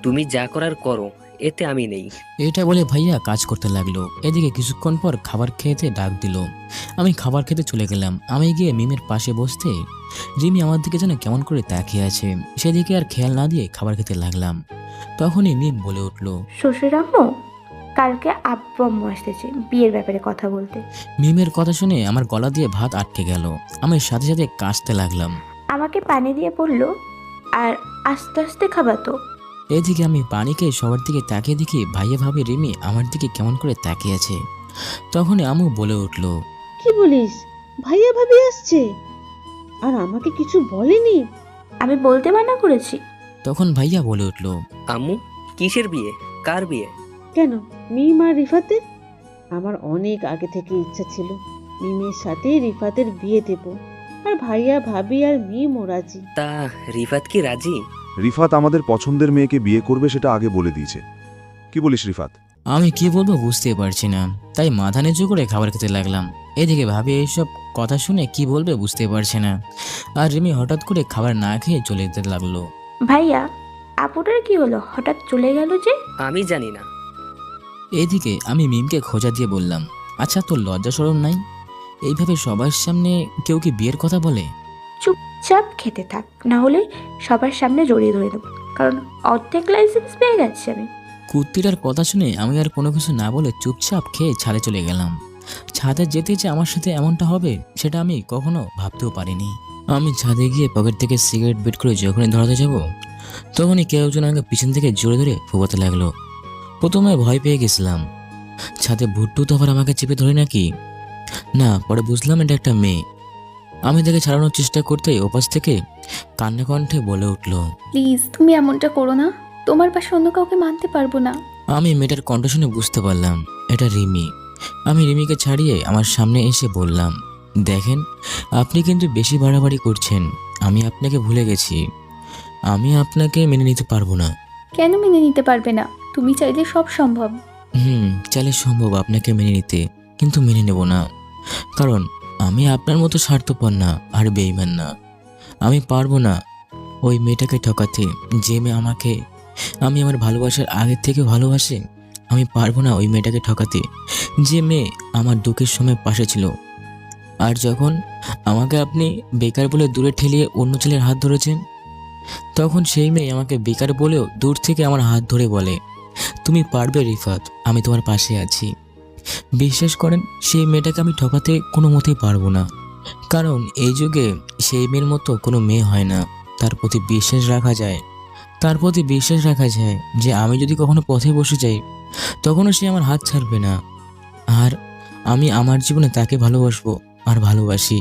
তুমি যা করার করো, এতে আমি নেই। এটা বলে ভাইয়া কাজ করতে লাগলো। এদিকে কিছুক্ষণ পর খাবার খেতে ডাক দিল। আমি খাবার খেতে চলে গেলাম। আমি গিয়ে মিমের পাশে বসতে রিমি আমার দিকে যেন কেমন করে তাকিয়ে আছে, সেদিকে আর খেয়াল না দিয়ে খাবার খেতে লাগলাম। তখনই মিম বলে উঠল, শ্বশুর আম্মু, কালকে আব্বু আম্মু আসতেছে বিয়ের ব্যাপারে কথা বলতে। মিমের কথা শুনে আমার গলা দিয়ে ভাত আটকে গেল। আমি সাথে সাথে কাশতে লাগলাম। আমাকে পানি দিয়ে বললো, আর আস্তে আস্তে খাবা তো। এদিকে আমি পানি খেয়ে সবার দিকে তাকিয়ে দেখি ভাইয়া ভাবি রিমি আমার দিকে কেমন করে তাকিয়ে আছে। তখনই আমু বলে উঠল, কি বলিস, ভাইয়া ভাবি আসছে আর আমাকে কিছু বলেনি? আমি বলতে মানা করেছি। তখন ভাইয়া বলে উঠল, আম্মু, কিসের বিয়ে? কার বিয়ে? কেন, মিম আর রিফাতের? আমার অনেক আগে থেকে ইচ্ছা ছিল মিমের সাথে রিফাতের বিয়ে দেব, আর ভাইয়া ভাবি আর মিমও রাজি। তা রিফাত কি রাজি? রিফাত আমাদের পছন্দের মেয়েকে বিয়ে করবে সেটা আগে বলে দিয়েছে। কি বলিস রিফাত? আমি কি বলবো বুঝতে পারছি না, তাই মাথা নিচু করে খাবার খেতে লাগলাম। এদিকে ভাবি এইসব কথা শুনে কি বলবে বুঝতে পারছে না, আর রিমি হঠাৎ করে খাবার না খেয়ে চলে যেতে লাগলো। ভাইয়া, আপুটার কি হলো, হঠাৎ চলে গেল যে? আমি জানি না। এদিকে আমি মিমকে খোঁজা দিয়ে বললাম, আচ্ছা তোর লজ্জা শরম নাই? এইভাবে সবার সামনে কেউ কি বিয়ের কথা বলে? চুপচাপ খেতে থাক, না হলে সবার সামনে জড়িয়ে ধরে দেবো, কারণ অর্ধেক লাইসেন্স পেয়ে গেছি আমি। কুত্তিটার কথা শুনে আমি আর কোনো কিছু না বলে চুপচাপ খেয়ে ছাদে চলে গেলাম। ছাদে যেতে যে আমার সাথে এমনটা হবে সেটা আমি কখনো ভাবতেও পারিনি। আমি ছাদে গিয়ে পকেট থেকে সিগারেট বের করে যখনই ধরাতে যাব তখনই কেউ একজন আমাকে পিছন থেকে জোরে ধরে ফোপাতে লাগলো। প্রথমে ভয় পেয়ে গেছিলাম, ছাদে ভুট্টু তো আবার আমাকে চেপে ধরে নাকি। না, পরে বুঝলাম এটা একটা মেয়ে। আমি তাকে ছাড়ানোর চেষ্টা করতেই ওপাশ থেকে কান্না কণ্ঠে বলে উঠলো, প্লিজ তুমি এমনটা করো না, তোমার পাশে অন্য কাউকে মানতে পারবো না। আমি মেয়েটার কণ্ঠ শুনে বুঝতে পারলাম এটা রিমি। আমি রিমিকে ছাড়িয়ে আমার সামনে এসে বললাম, দেখেন আপনি কিন্তু বেশি বাড়াবাড়ি করছেন। আমি আপনাকে ভুলে গেছি, আমি আপনাকে মেনে নিতে পারবো না। কেন মেনে নিতে পারবে না? তুমি চাইলে সব সম্ভব। চাইলে সম্ভব আপনাকে মেনে নিতে, কিন্তু মেনে নেব না। কারণ আমি আপনার মতো স্বার্থপর না আর বেইমান না। আমি পারবো না ওই মেয়েটাকে ঠকাতে, যে মেয়ে আমি আমার ভালোবাসার আগের থেকে ভালোবাসে। আমি পারবো না ওই মেয়েটাকে ঠকাতে, যে মেয়ে আমার দুঃখের সময় পাশে ছিল। আর যখন আমাকে আপনি বেকার বলে দূরে ঠেলিয়ে অন্য ছেলের হাত ধরেছেন, তখন সেই মেয়ে আমাকে বেকার বলেও দূর থেকে আমার হাত ধরে বলে, তুমি পারবে রিফাত, আমি তোমার পাশে আছি। বিশ্বাস করেন, সেই মেয়েটাকে আমি ঠকাতে কোনো মতেই পারবো না। কারণ এই যুগে সেই মেয়ের মতো কোনো মেয়ে হয় না। তার প্রতি বিশ্বাস রাখা যায় যে আমি যদি কখনো পথে বসে যাই তখনও সে আমার হাত ছাড়বে না। আর আমি আমার জীবনে তাকে ভালোবাসবো আর ভালোবাসি।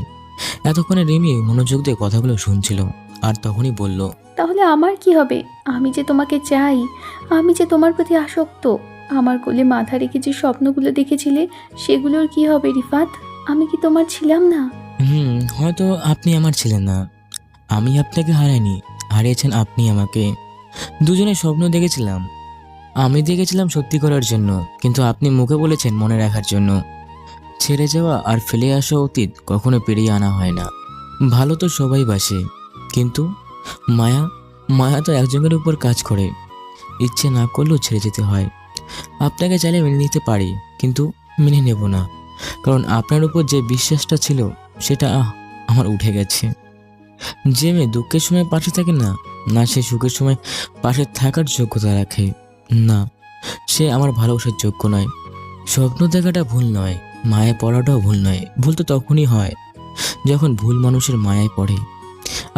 এতক্ষণে রিমি মনোযোগ দিয়ে কথাগুলো শুনছিল আর তখনই বলল, তাহলে আমার কি হবে? আমি যে তোমাকে চাই, আমি যে তোমার প্রতি আসক্ত। আমার কোলে মাথা রেখে যে স্বপ্নগুলো দেখেছিলে সেগুলোর কি হবে রিফাত? আমি কি তোমার ছিলাম না? হয়তো আপনি আমার ছিলেন না। আমি আপনাকে হারাইনি, হারিয়েছেন আপনি আমাকে। দুজনে স্বপ্ন দেখেছিলাম, আমি দেখেছিলাম সত্যি করার জন্য, কিন্তু আপনি মুখে বলেছেন মনে রাখার জন্য। ছেড়ে যাওয়া আর ফেলে আসা অতীত কখনো পেরিয়ে আনা হয় না। ভালো তো সবাই বাসে, কিন্তু মায়া তো একজনের উপর কাজ করে, ইচ্ছে না করলেও ছেড়ে যেতে হয়। আপনাকে চাইলে মেনে নিতে পারি, কিন্তু মেনে নেব না। কারণ আপনার উপর যে বিশ্বাসটা ছিল সেটা আমার উঠে গেছে। যে মেয়ে দুঃখের সময় পাশে থাকে না, সে সুখের সময় পাশে থাকার যোগ্যতা রাখে না, সে আমার ভালোবাসার যোগ্য নয়। স্বপ্ন দেখাটা ভুল নয়, মায়ায় পড়াটাও ভুল নয়। ভুল তো তখনই হয় যখন ভুল মানুষের মায়ায় পড়ে।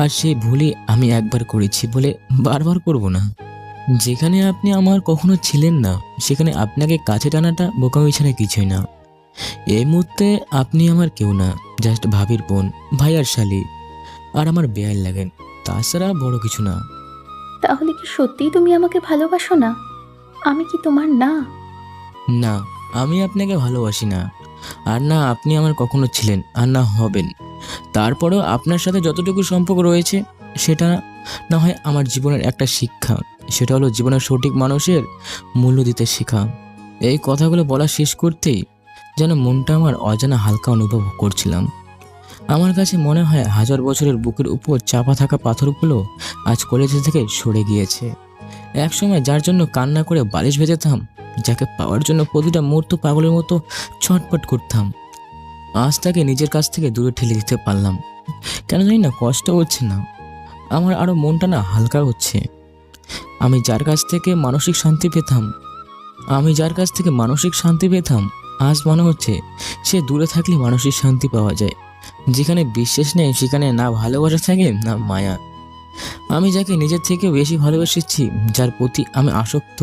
আর সেই ভুলই আমি একবার করেছি বলে বারবার করব না। যেখানে আপনি আমার কখনো ছিলেন না সেখানে আপনাকে কাছে টানাটা বোকামি ছাড়া কিছুই না। এই মুহূর্তে আপনি আমার কেউ না, জাস্ট ভাবির বোন, ভাই আর শালি, আর আমার বেয়ার লাগেন, তাছাড়া বড় কিছু না। তাহলে কি সত্যিই তুমি আমাকে ভালোবাসো না? আমি কি তোমার না? না, আমি আপনাকে ভালোবাসি না, আর না আপনি আমার কখনো ছিলেন, আর না হবেন। তারপরেও আপনার সাথে যতটুকু সম্পর্ক রয়েছে সেটা না হয় আমার জীবনের একটা শিক্ষা। সেটা হলো জীবনের সঠিক মানুষের মূল্য দিতে শেখা। এই কথাগুলো বলা শেষ করতেই যেন মনটা আমার অজানা হালকা অনুভব করছিলাম। আমার কাছে মনে হয় 1000 বছরের বুকের উপর চাপা থাকা পাথরগুলো আজ কলেজ থেকে সরে গিয়েছে। একসময় যার জন্য কান্না করে বালিশ ভেজাতাম, যাকে পাওয়ার জন্য প্রতিটা মুহূর্ত পাগলের মতো ছটপট করতাম, আজ তাকে নিজের কাছ থেকে দূরে ঠেলে দিতে পারলাম। কেন জানি না কষ্ট হচ্ছে না, আমার আরো মনটা না হালকা হচ্ছে। আমি যার কাছ থেকে মানসিক শান্তি পেতাম আজ মনে হচ্ছে সে দূরে থাকলে মানসিক শান্তি পাওয়া যায়। যেখানে বিশ্বাস নেই সেখানে না ভালোবাসা থাকে না মায়া। আমি যাকে নিজের থেকে বেশি ভালোবেসেছি, যার প্রতি আমি আসক্ত,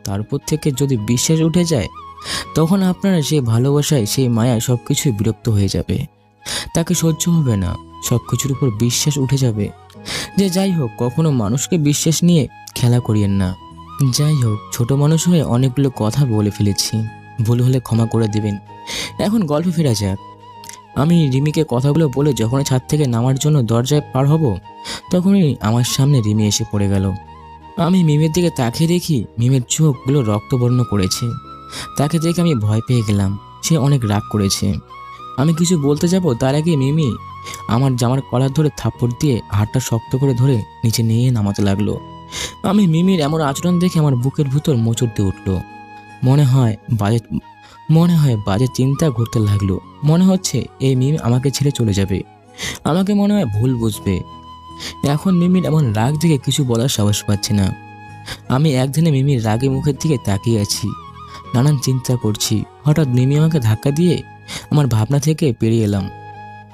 তার উপর থেকে যদি বিশ্বাস উঠে যায় তখন আপনারা সেই ভালোবাসায় সেই মায়ায় সব কিছুই বিরক্ত হয়ে যাবে। তাকে সহ্য হবে না, সব কিছুর উপর বিশ্বাস উঠে যাবে। যে যাই হোক, কখনো মানুষকে বিশ্বাস নিয়ে খেলা করিয়েন না। যাই হোক, ছোট মানুষ হয়ে অনেকগুলো কথা বলে ফেলেছি, ভুল হলে ক্ষমা করে দেবেন। এখন গল্পে ফেরা যাক। আমি রিমিকে কথাগুলো বলে যখন ছাদ থেকে নামার জন্য দরজায় পার হব তখনই আমার সামনে রিমি এসে পড়ে গেল। আমি মিমের দিকে তাকিয়ে দেখি মিমের চোখগুলো রক্তবর্ণ করেছে। তাকে দেখে আমি ভয় পেয়ে গেলাম, সে অনেক রাগ করেছে। আমি কিছু বলতে যাব তার আগে মিমি আমার জামার কলার ধরে থাপ্পড় দিয়ে হাতটা শক্ত করে ধরে নিচে নিয়ে নামাতে লাগলো। আমি মিমির এমন আচরণ দেখে আমার বুকের ভিতর মোচড় দিয়ে উঠলো। মনে হয় বাজে চিন্তা ঘুরতে লাগলো। মনে হচ্ছে এই মিমি আমাকে ছেড়ে চলে যাবে, আমাকে মনে হয় ভুল বুঝবে। এখন মিমির এমন রাগ দেখে কিছু বলার সাহস পাচ্ছি না। আমি একদিনে মিমির রাগে মুখের দিকে তাকিয়ে আছি, নানান চিন্তা করছি। হঠাৎ মিমি আমাকে ধাক্কা দিয়ে আমার ভাবনা থেকে পেরিয়ে এলাম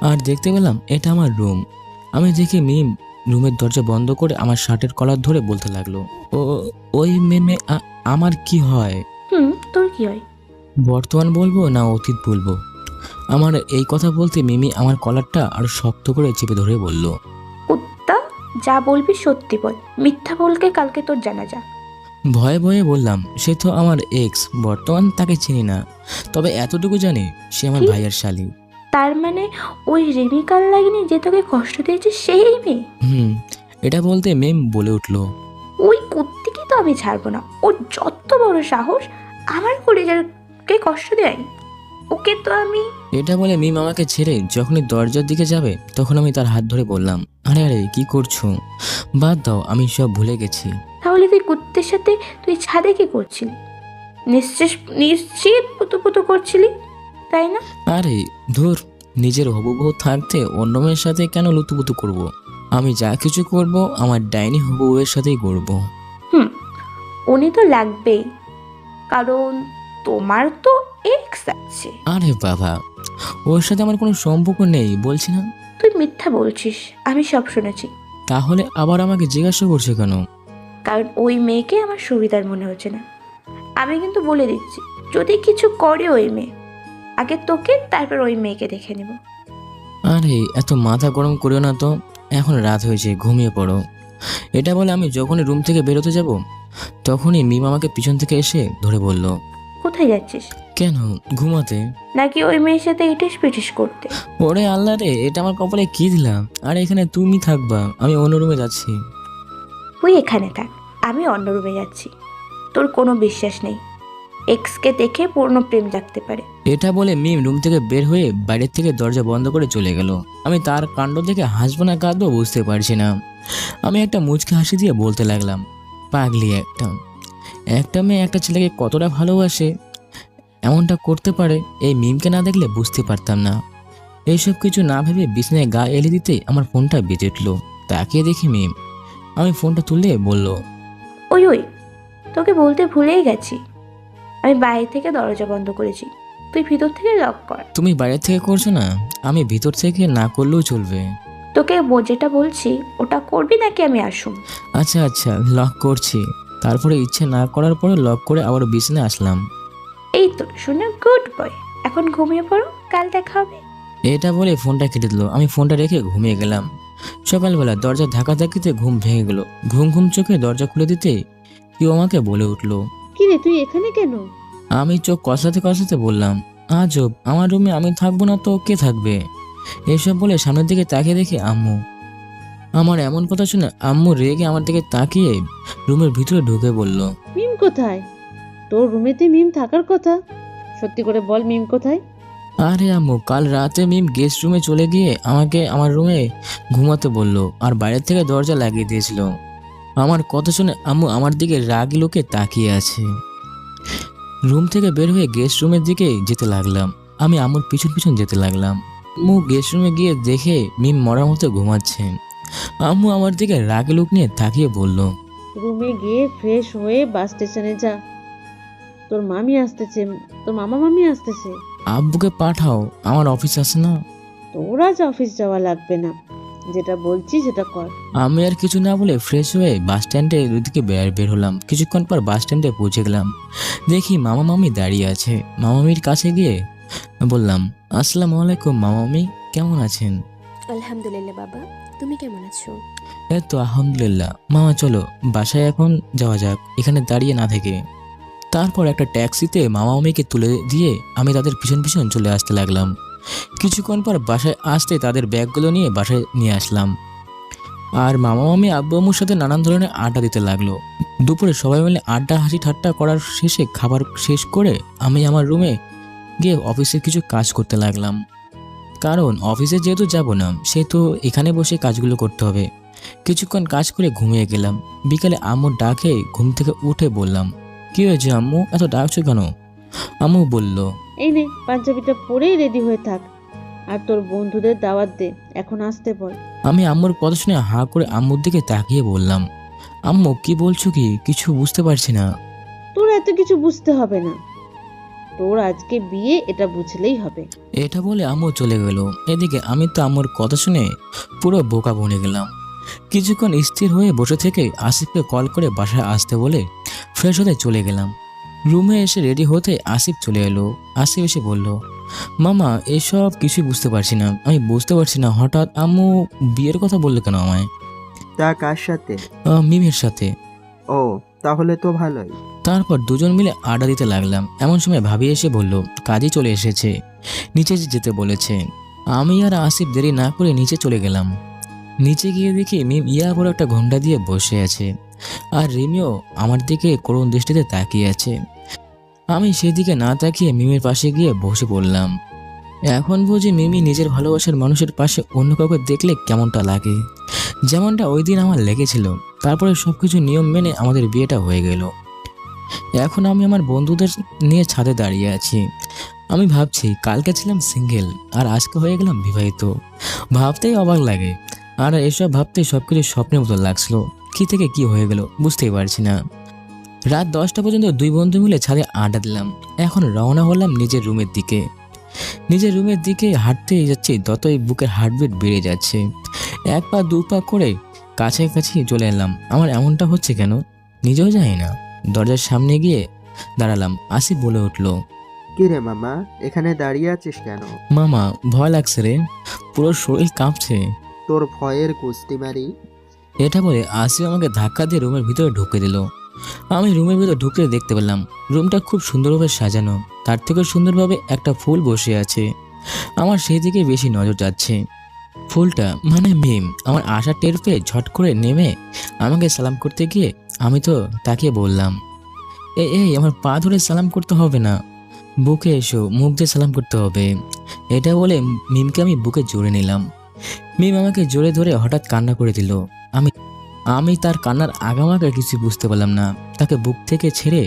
আর দেখতে পেলাম এটা আমার রুম। আমি দেখি মিম রুমের দরজা বন্ধ করে আমার শার্টের কলার ধরে বলতে লাগলো, ও ওই মেমে আমার কি হয়? তোর কি হয়? বর্তমান বলবো না অতীত বলবো? আমার এই কথা বলতে মিমি আমার কলারটা আরো শক্ত করে চেপে ধরে বলল, কুত্তা, যা বলবি সত্যি বল, মিথ্যা বলকে কালকে তোর জানাজা। ভয়ে ভয়ে বললাম, সে তো আমার এক্স, বর্তমান তাকে চিনি না, তবে এতটুকু জানি সে আমার কি? ভাইয়ের শালী। তার মানে ওই রেমিকাল লাগেনি যে তোকে কষ্ট দিয়েছে সেই মেয়ে? এটা বলতে মেম বলে উঠলো, ওই কুত্তিকে তো আমি ছাড়বো না। ওর যত বড় সাহস আমার কলেজারকে কষ্ট দেয়। ওকে তো আমি। এটা বলে মিম আমাকে ছেড়ে যখনই দরজার দিকে যাবে তখন আমি তার হাত ধরে বললাম, আরে আরে কি করছো, বাদ দাও, আমি সব ভুলে গেছি। তাহলে তুই কুত্তের সাথে তুই ছাদে কি করছিলি? নিশ্চিত পুতু পুতু করছিলি, তাই না? আরে ধুর, নিজের হবু বউ থাকতে অন্য মেয়ের সাথে কেন লুতুপুতু করব? আমি যা কিছু করব আমার ডাইনি হবু বউয়ের সাথেই করব। উনি তো লাগবেই, কারণ তোমার তো এক্স আছে। আরে বাবা, ওর সাথে আমার কোনো সম্পর্ক নেই বলছি না। তুই মিথ্যা বলছিস, আমি সব শুনেছি। তাহলে আবার আমাকে জিজ্ঞাসা করছে কেন? কারণ ওই মেয়েকে আমার সুবিধার মনে হচ্ছে না। আমি কিন্তু বলে দিচ্ছি, যদি কিছু করে ওই মেয়ে, আগে তোকে তারপর ওই মেয়েকে দেখে নেব। আরে এত মাথা গরম করিও না তো, এখন রাত হয়েছে, ঘুমিয়ে পড়ো। এটা বলে আমি যখনই রুম থেকে বেরোতে যাব তখনই মিম আমাকে পিছন থেকে এসে ধরে বলল, কোথায় যাচ্ছিস? কেন, ঘুমাতে? নাকি ওই মেয়ের সাথে ইটিস পিটিস করতে? ওরে আল্লাহ রে, এটা আমার কপালে কি দিলাম? আর এখানে তুমি থাকবা, আমি অন্য রুমে যাচ্ছি। তুই এখানে থাক, আমি অন্য রুমে যাচ্ছি। তোর কোনো বিশ্বাস নেই, এক্সকে দেখে পূর্ণ প্রেম জাগতে পারে। এটা বলে মিম রুম থেকে বের হয়ে বাইরের থেকে দরজা বন্ধ করে চলে গেল। আমি তার কাণ্ড দেখে হাসবো না কাঁদবো বুঝতে পারছি না। আমি একটা মুচকে হাসি দিয়ে বলতে লাগলাম, পাগলি একটা মেয়ে একটা ছেলেকে কতটা ভালোবাসে, এমনটা করতে পারে, এই মিমকে না দেখলে বুঝতে পারতাম না। এইসব কিছু না ভেবে বিছানায় গা এলে দিতে আমার ফোনটা বেজে উঠলো। তাকিয়ে দেখি মিম। আমি ফোনটা তুলে বলল, ওই তোকে বলতে ভুলেই গেছি, আমি বাইরে থেকে দরজা বন্ধ করেছি, তুই ভিতর থেকে লক কর। তুমি বাইরে থেকে করছো না? আমি ভিতর থেকে না করলেও চলবে। তোকে যেটা বলছি ওটা করবি নাকি আমি আসুম? আচ্ছা আচ্ছা, লক করছি। তারপরে ইচ্ছে না করার পরে লক করে আবার বিছানায় আসলাম। এই তো শুনে গুড বয়, এখন ঘুমিয়ে পড়ো, কাল দেখা হবে। এটা বলে ফোনটা কেটে দিল। আমি ফোনটা রেখে ঘুমিয়ে গেলাম। সকালবেলা দরজা ধাক্কাধাক্কিতে ঘুম ভেঙে গেল। ঘুম ঘুম চোখে দরজা খুলে দিতে কেউ আমাকে বলে উঠলো, কি রে, তুই এখানে কেন? আমি চোখ কষলাতে কষলাতে বললাম, আজব, আমার রুমে আমি থাকবো না তো কে থাকবে? এসব বলে সামনের দিকে তাকিয়ে দেখি আম্মু। আমার এমন কথা শুনে আম্মু রেগে আমার দিকে তাকিয়ে রুমের ভিতরে ঢুকে বলল, মিম কোথায়? তোর রুমেতে মিম থাকার কথা, সত্যি করে বল মিম কোথায়? আরে আম্মু, কাল রাতে মিম গেস্ট রুমে চলে গিয়ে আমাকে আমার রুমে ঘুমাতে বললো আর বাইরের থেকে দরজা লাগিয়ে দিয়েছিল। আমার কথা শুনে আম্মু আমার দিকে রাগি লোকে তাকিয়ে আছে। রুম থেকে বের হয়ে গেস্ট রুমের দিকে যেতে লাগলাম। আমি আম্মুর পিছন পিছন যেতে লাগলাম। আম্মু গেস্ট রুমে গিয়ে দেখে মিম মরার মতো ঘুমাচ্ছে। আম্মু আমার দিকে রাগি লোক নিয়ে তাকিয়ে বলল, রুমে গিয়ে ফ্রেশ হয়ে বাস স্টেশনে যা, তোর মামি আসতেছে, তোর মামা মামি আসতেছে। আব্বুকে পাঠাও, আমার অফিস আছে না। তোর আজ অফিস যাওয়া লাগবে না, যেটা বলছি সেটা কর। আমি আর কিছু না বলে ফ্রেশ হয়ে বাস স্ট্যান্ডে ওইদিকে বের হলাম। কিছুক্ষণ পর বাস স্ট্যান্ডে পৌঁছে গেলাম। দেখি মামা মামি দাঁড়িয়ে আছে। মামা মামির কাছে গিয়ে বললাম, আসসালামু আলাইকুম মামা মামি, কেমন আছেন? আলহামদুলিল্লাহ বাবা, তুমি কেমন আছো? এই তো আলহামদুলিল্লাহ। মামা চলো বাসায় এখন যাওয়া যাক, এখানে দাঁড়িয়ে না থেকে। তারপর একটা ট্যাক্সিতে মামা মামিকে তুলে দিয়ে আমি তাদের পিছন পিছন চলে আসতে লাগলাম। কিছুক্ষণ পর বাসায় আসতে তাদের ব্যাগগুলো নিয়ে বাসায় নিয়ে আসলাম। আর মামা মামি আব্বু আম্মুর সাথে নানান ধরনের আড্ডা দিতে লাগলো। দুপুরে সবাই মিলে আড্ডা হাসি ঠাট্টা করার শেষে খাবার শেষ করে আমি আমার রুমে গিয়ে অফিসের কিছু কাজ করতে লাগলাম। কারণ অফিসে যেহেতু যাব না, সেহেতু এখানে বসে কাজগুলো করতে হবে। কিছুক্ষণ কাজ করে ঘুমিয়ে গেলাম। বিকালে আম্মুর ডাকে ঘুম থেকে উঠে বললাম, কি হয়েছে আম্মু, এত ডাকছো কেন? আম্মু বলল, এই নে পাঞ্জাবিটা পরেই রেডি হয়ে থাক, আর তোর বন্ধুদের দাওয়াত দে, এখন আসতে বল। আমি আম্মুর কথা শুনে হাঁ করে আম্মুর দিকে তাকিয়ে বললাম, আম্মু কি বলছো, কি কিছু বুঝতে পারছি না। তোর এত কিছু বুঝতে হবে না, তোর আজকে বিয়ে এটা বুঝলেই হবে। এটা বলে আম্মু চলে গেল। এদিকে আমি তো আম্মুর কথা শুনে পুরো বোকা বনে গেলাম। কিছুক্ষণ স্থির হয়ে বসে থেকে আসিফকে কল করে বাসায় আসতে বলে ফ্রেশ হতে চলে গেলাম। রুমে এসে রেডি হতে আসিফ চলে এলো। আসিফ এসে বলল, মামা এসব কিছুই বুঝতে পারছি না, আমি বুঝতে পারছি না হঠাৎ আম্মু বিয়ের কথা বললো কেন আমায়। তা কার সাথে? মিমের সাথে। ও, তাহলে তো ভালোই। তারপর দুজন মিলে আড্ডা দিতে লাগলাম। এমন সময় ভাবি এসে বলল কাজই চলে এসেছে, নিচে যেতে বলেছে। আমি আর আসিফ দেরি না করে নিচে চলে গেলাম। নিচে গিয়ে দেখি মিম ইয়া বড় একটা ঘোমটা দিয়ে বসে আছে, আর রিমিও আমার দিকে করুণ দৃষ্টিতে তাকিয়ে আছে। আমি সেদিকে না তাকিয়ে মিমের পাশে গিয়ে বসে পড়লাম। এখন বুঝি মিমি নিজের ভালোবাসার মানুষের পাশে অন্য কাউকে দেখলে কেমনটা লাগে, যেমনটা ওই দিন আমার লেগেছিল। তারপরে সবকিছু নিয়ম মেনে আমাদের বিয়েটা হয়ে গেল। এখন আমি আমার বন্ধুদের নিয়ে ছাদে দাঁড়িয়ে আছি। আমি ভাবছি কালকে ছিলাম সিঙ্গেল আর আজকে হয়ে গেলাম বিবাহিত। ভাবতেই অবাক লাগে, আর এসব ভাবতে সবকিছু স্বপ্নের মতো লাগছিল। কি থেকে কি হয়ে গেল বুঝতেই পারছি না। রাত 10টা পর্যন্ত দুই বন্ধু মিলে ছাদে আড্ডা দিলাম। এখন রওনা হলাম নিজের রুমের দিকে। নিজের রুমের দিকে হাঁটতে যাচ্ছি, ততই বুকের হার্টবিট বেড়ে যাচ্ছে। এক পা দু পা করে কাছাকাছি চলে এলাম। আমার এমনটা হচ্ছে কেন নিজেও জানি না। দরজার সামনে গিয়ে দাঁড়ালাম। আসিফ বলে উঠলো, কি রে মামা, এখানে দাঁড়িয়ে আছিস কেন? মামা ভয় লাগছে রে, পুরো শরীর কাঁপছে। তোর ভয়ের কুস্তি মারি। এটা বলে আসিফ আমাকে ধাক্কা দিয়ে রুমের ভিতরে ঢুকে দিল। আমি রুমের ভিতরে ঢুকে দেখতে পেলাম রুমটা খুব সুন্দরভাবে সাজানো, তার থেকে সুন্দরভাবে একটা ফুল বসে আছে। আমার সেই দিকে বেশি নজর যাচ্ছে। ফুলটা মানে মিম আমার আশা টের পেয়ে ঝট করে নেমে আমাকে সালাম করতে গিয়ে আমি তো তাকিয়ে বললাম, এই আমার পা ধরে সালাম করতে হবে না, বুকে এসো, মুখ দিয়ে সালাম করতে হবে। এটা বলে মিমকে আমি বুকে জড়ে নিলাম। মিম আমাকে জড়ে ধরে হঠাৎ কান্না করে দিল। আমি তার কান্নার আগামাগা কিছু বুঝতে পারলাম না। তাকে বুক থেকে ছেড়ে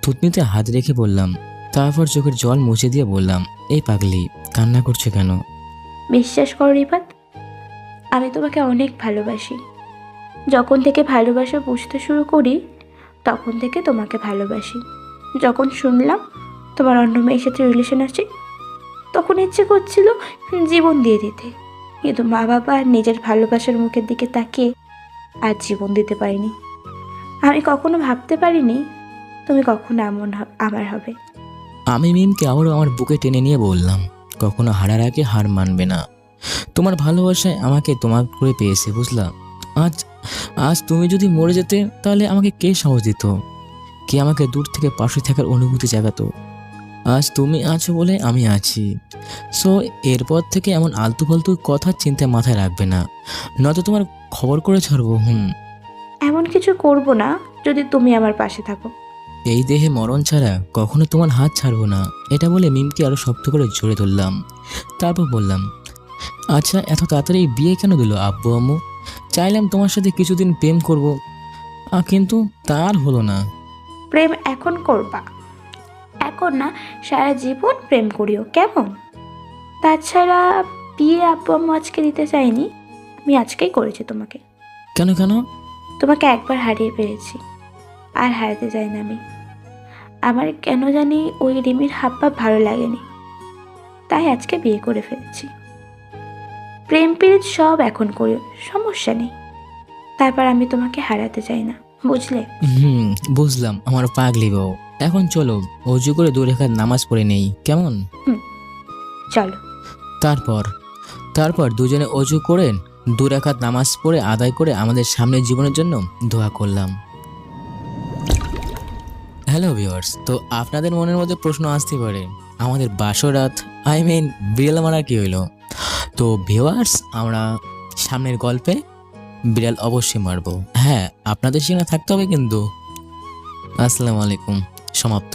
থুতনিতে হাত রেখে বললাম, তারপর চোখের জল মুছে দিয়ে বললাম, এই পাগলি কান্না করছো কেন? বিশ্বাস করো রিফাত, আমি তোমাকে অনেক ভালোবাসি। যখন থেকে ভালোবাসা বুঝতে শুরু করি তখন থেকে তোমাকে ভালোবাসি। যখন শুনলাম তোমার অন্য মেয়ের সাথে রিলেশন আছে তখন ইচ্ছে করছিল জীবন দিয়ে দিতে, কিন্তু মা বাবা আর নিজের ভালোবাসার মুখের দিকে তাকিয়ে আর জীবন দিতে পারিনি। আমি কখনো ভাবতে পারিনি তুমি কখনো আমার হবে। আমি মিমকে আবারও আমার বুকে টেনে নিয়ে বললাম, কখনো হারার আগে হার মানবে না। তোমার ভালোবাসায় আমাকে তোমার করে পেয়েছে, বুঝলাম। আজ তুমি যদি মরে যেতে তাহলে আমাকে কে সাহস দিত, কে আমাকে দূর থেকে পাশে থাকার অনুভূতি জাগাতো? আজ তুমি আছো বলে আমি আছি। সো এরপর থেকে এমন আলতু ফালতু কথা চিন্তা মাথায় রাখবে না, নয়তো তোমার খবর করে ছাড়বো। এমন কিছু করব না যদি তুমি আমার পাশে থাকো। এই দেহে মরণ ছাড়া কখনো তোমার হাত ছাড়বো না। এটা বলে মিমকে আরো শক্ত করে জড়ে ধরলাম। তারপর বললাম, আচ্ছা এত তাড়াতাড়ি বিয়ে কেন দিল আব্বু আম্মু? চাইলাম তোমার সাথে কিছুদিন প্রেম করব, কিন্তু তার হলো না। প্রেম এখন করবা, এখন না সারা জীবন প্রেম করিও কেমন? তাছাড়া বিয়ে আব্বু আম্মু আজকে দিতে চাইনি, আমি আজকেই করেছি তোমাকে। কেন? তোমাকে একবার হারিয়ে পেরেছি, আর হারাতে চাই না আমি। আমার কেন জানি ওই রিমির হাবভাব ভালো লাগেনি, তাই আজকে বিয়ে করে ফেলেছি। প্রেম পীড়িত সব এখন করি, সমস্যা নেই। তারপর আমি তোমাকে হারাতে চাই না, বুঝলে? বুঝলাম আমার পাগলি বউ। এখন চলো অজু করে 2 রাকাত নামাজ পড়ে নেই, কেমন? চলো। তারপর দুজনে অজু করে 2 রাকাত নামাজ পড়ে আদায় করে আমাদের সামনের জীবনের জন্য দোয়া করলাম। হ্যালো ভিউয়ার্স, তো আপনাদের মনের মধ্যে প্রশ্ন আসতে পারে আমাদের বাসরাত বিড়াল মারা কি হইলো? তো ভিউয়ার্স, আমরা সামনের গল্পে বিড়াল অবশ্যই মারবো। হ্যাঁ, আপনাদের সেখানে থাকতে হবে কিন্তু। আসসালামু আলাইকুম। সমাপ্ত।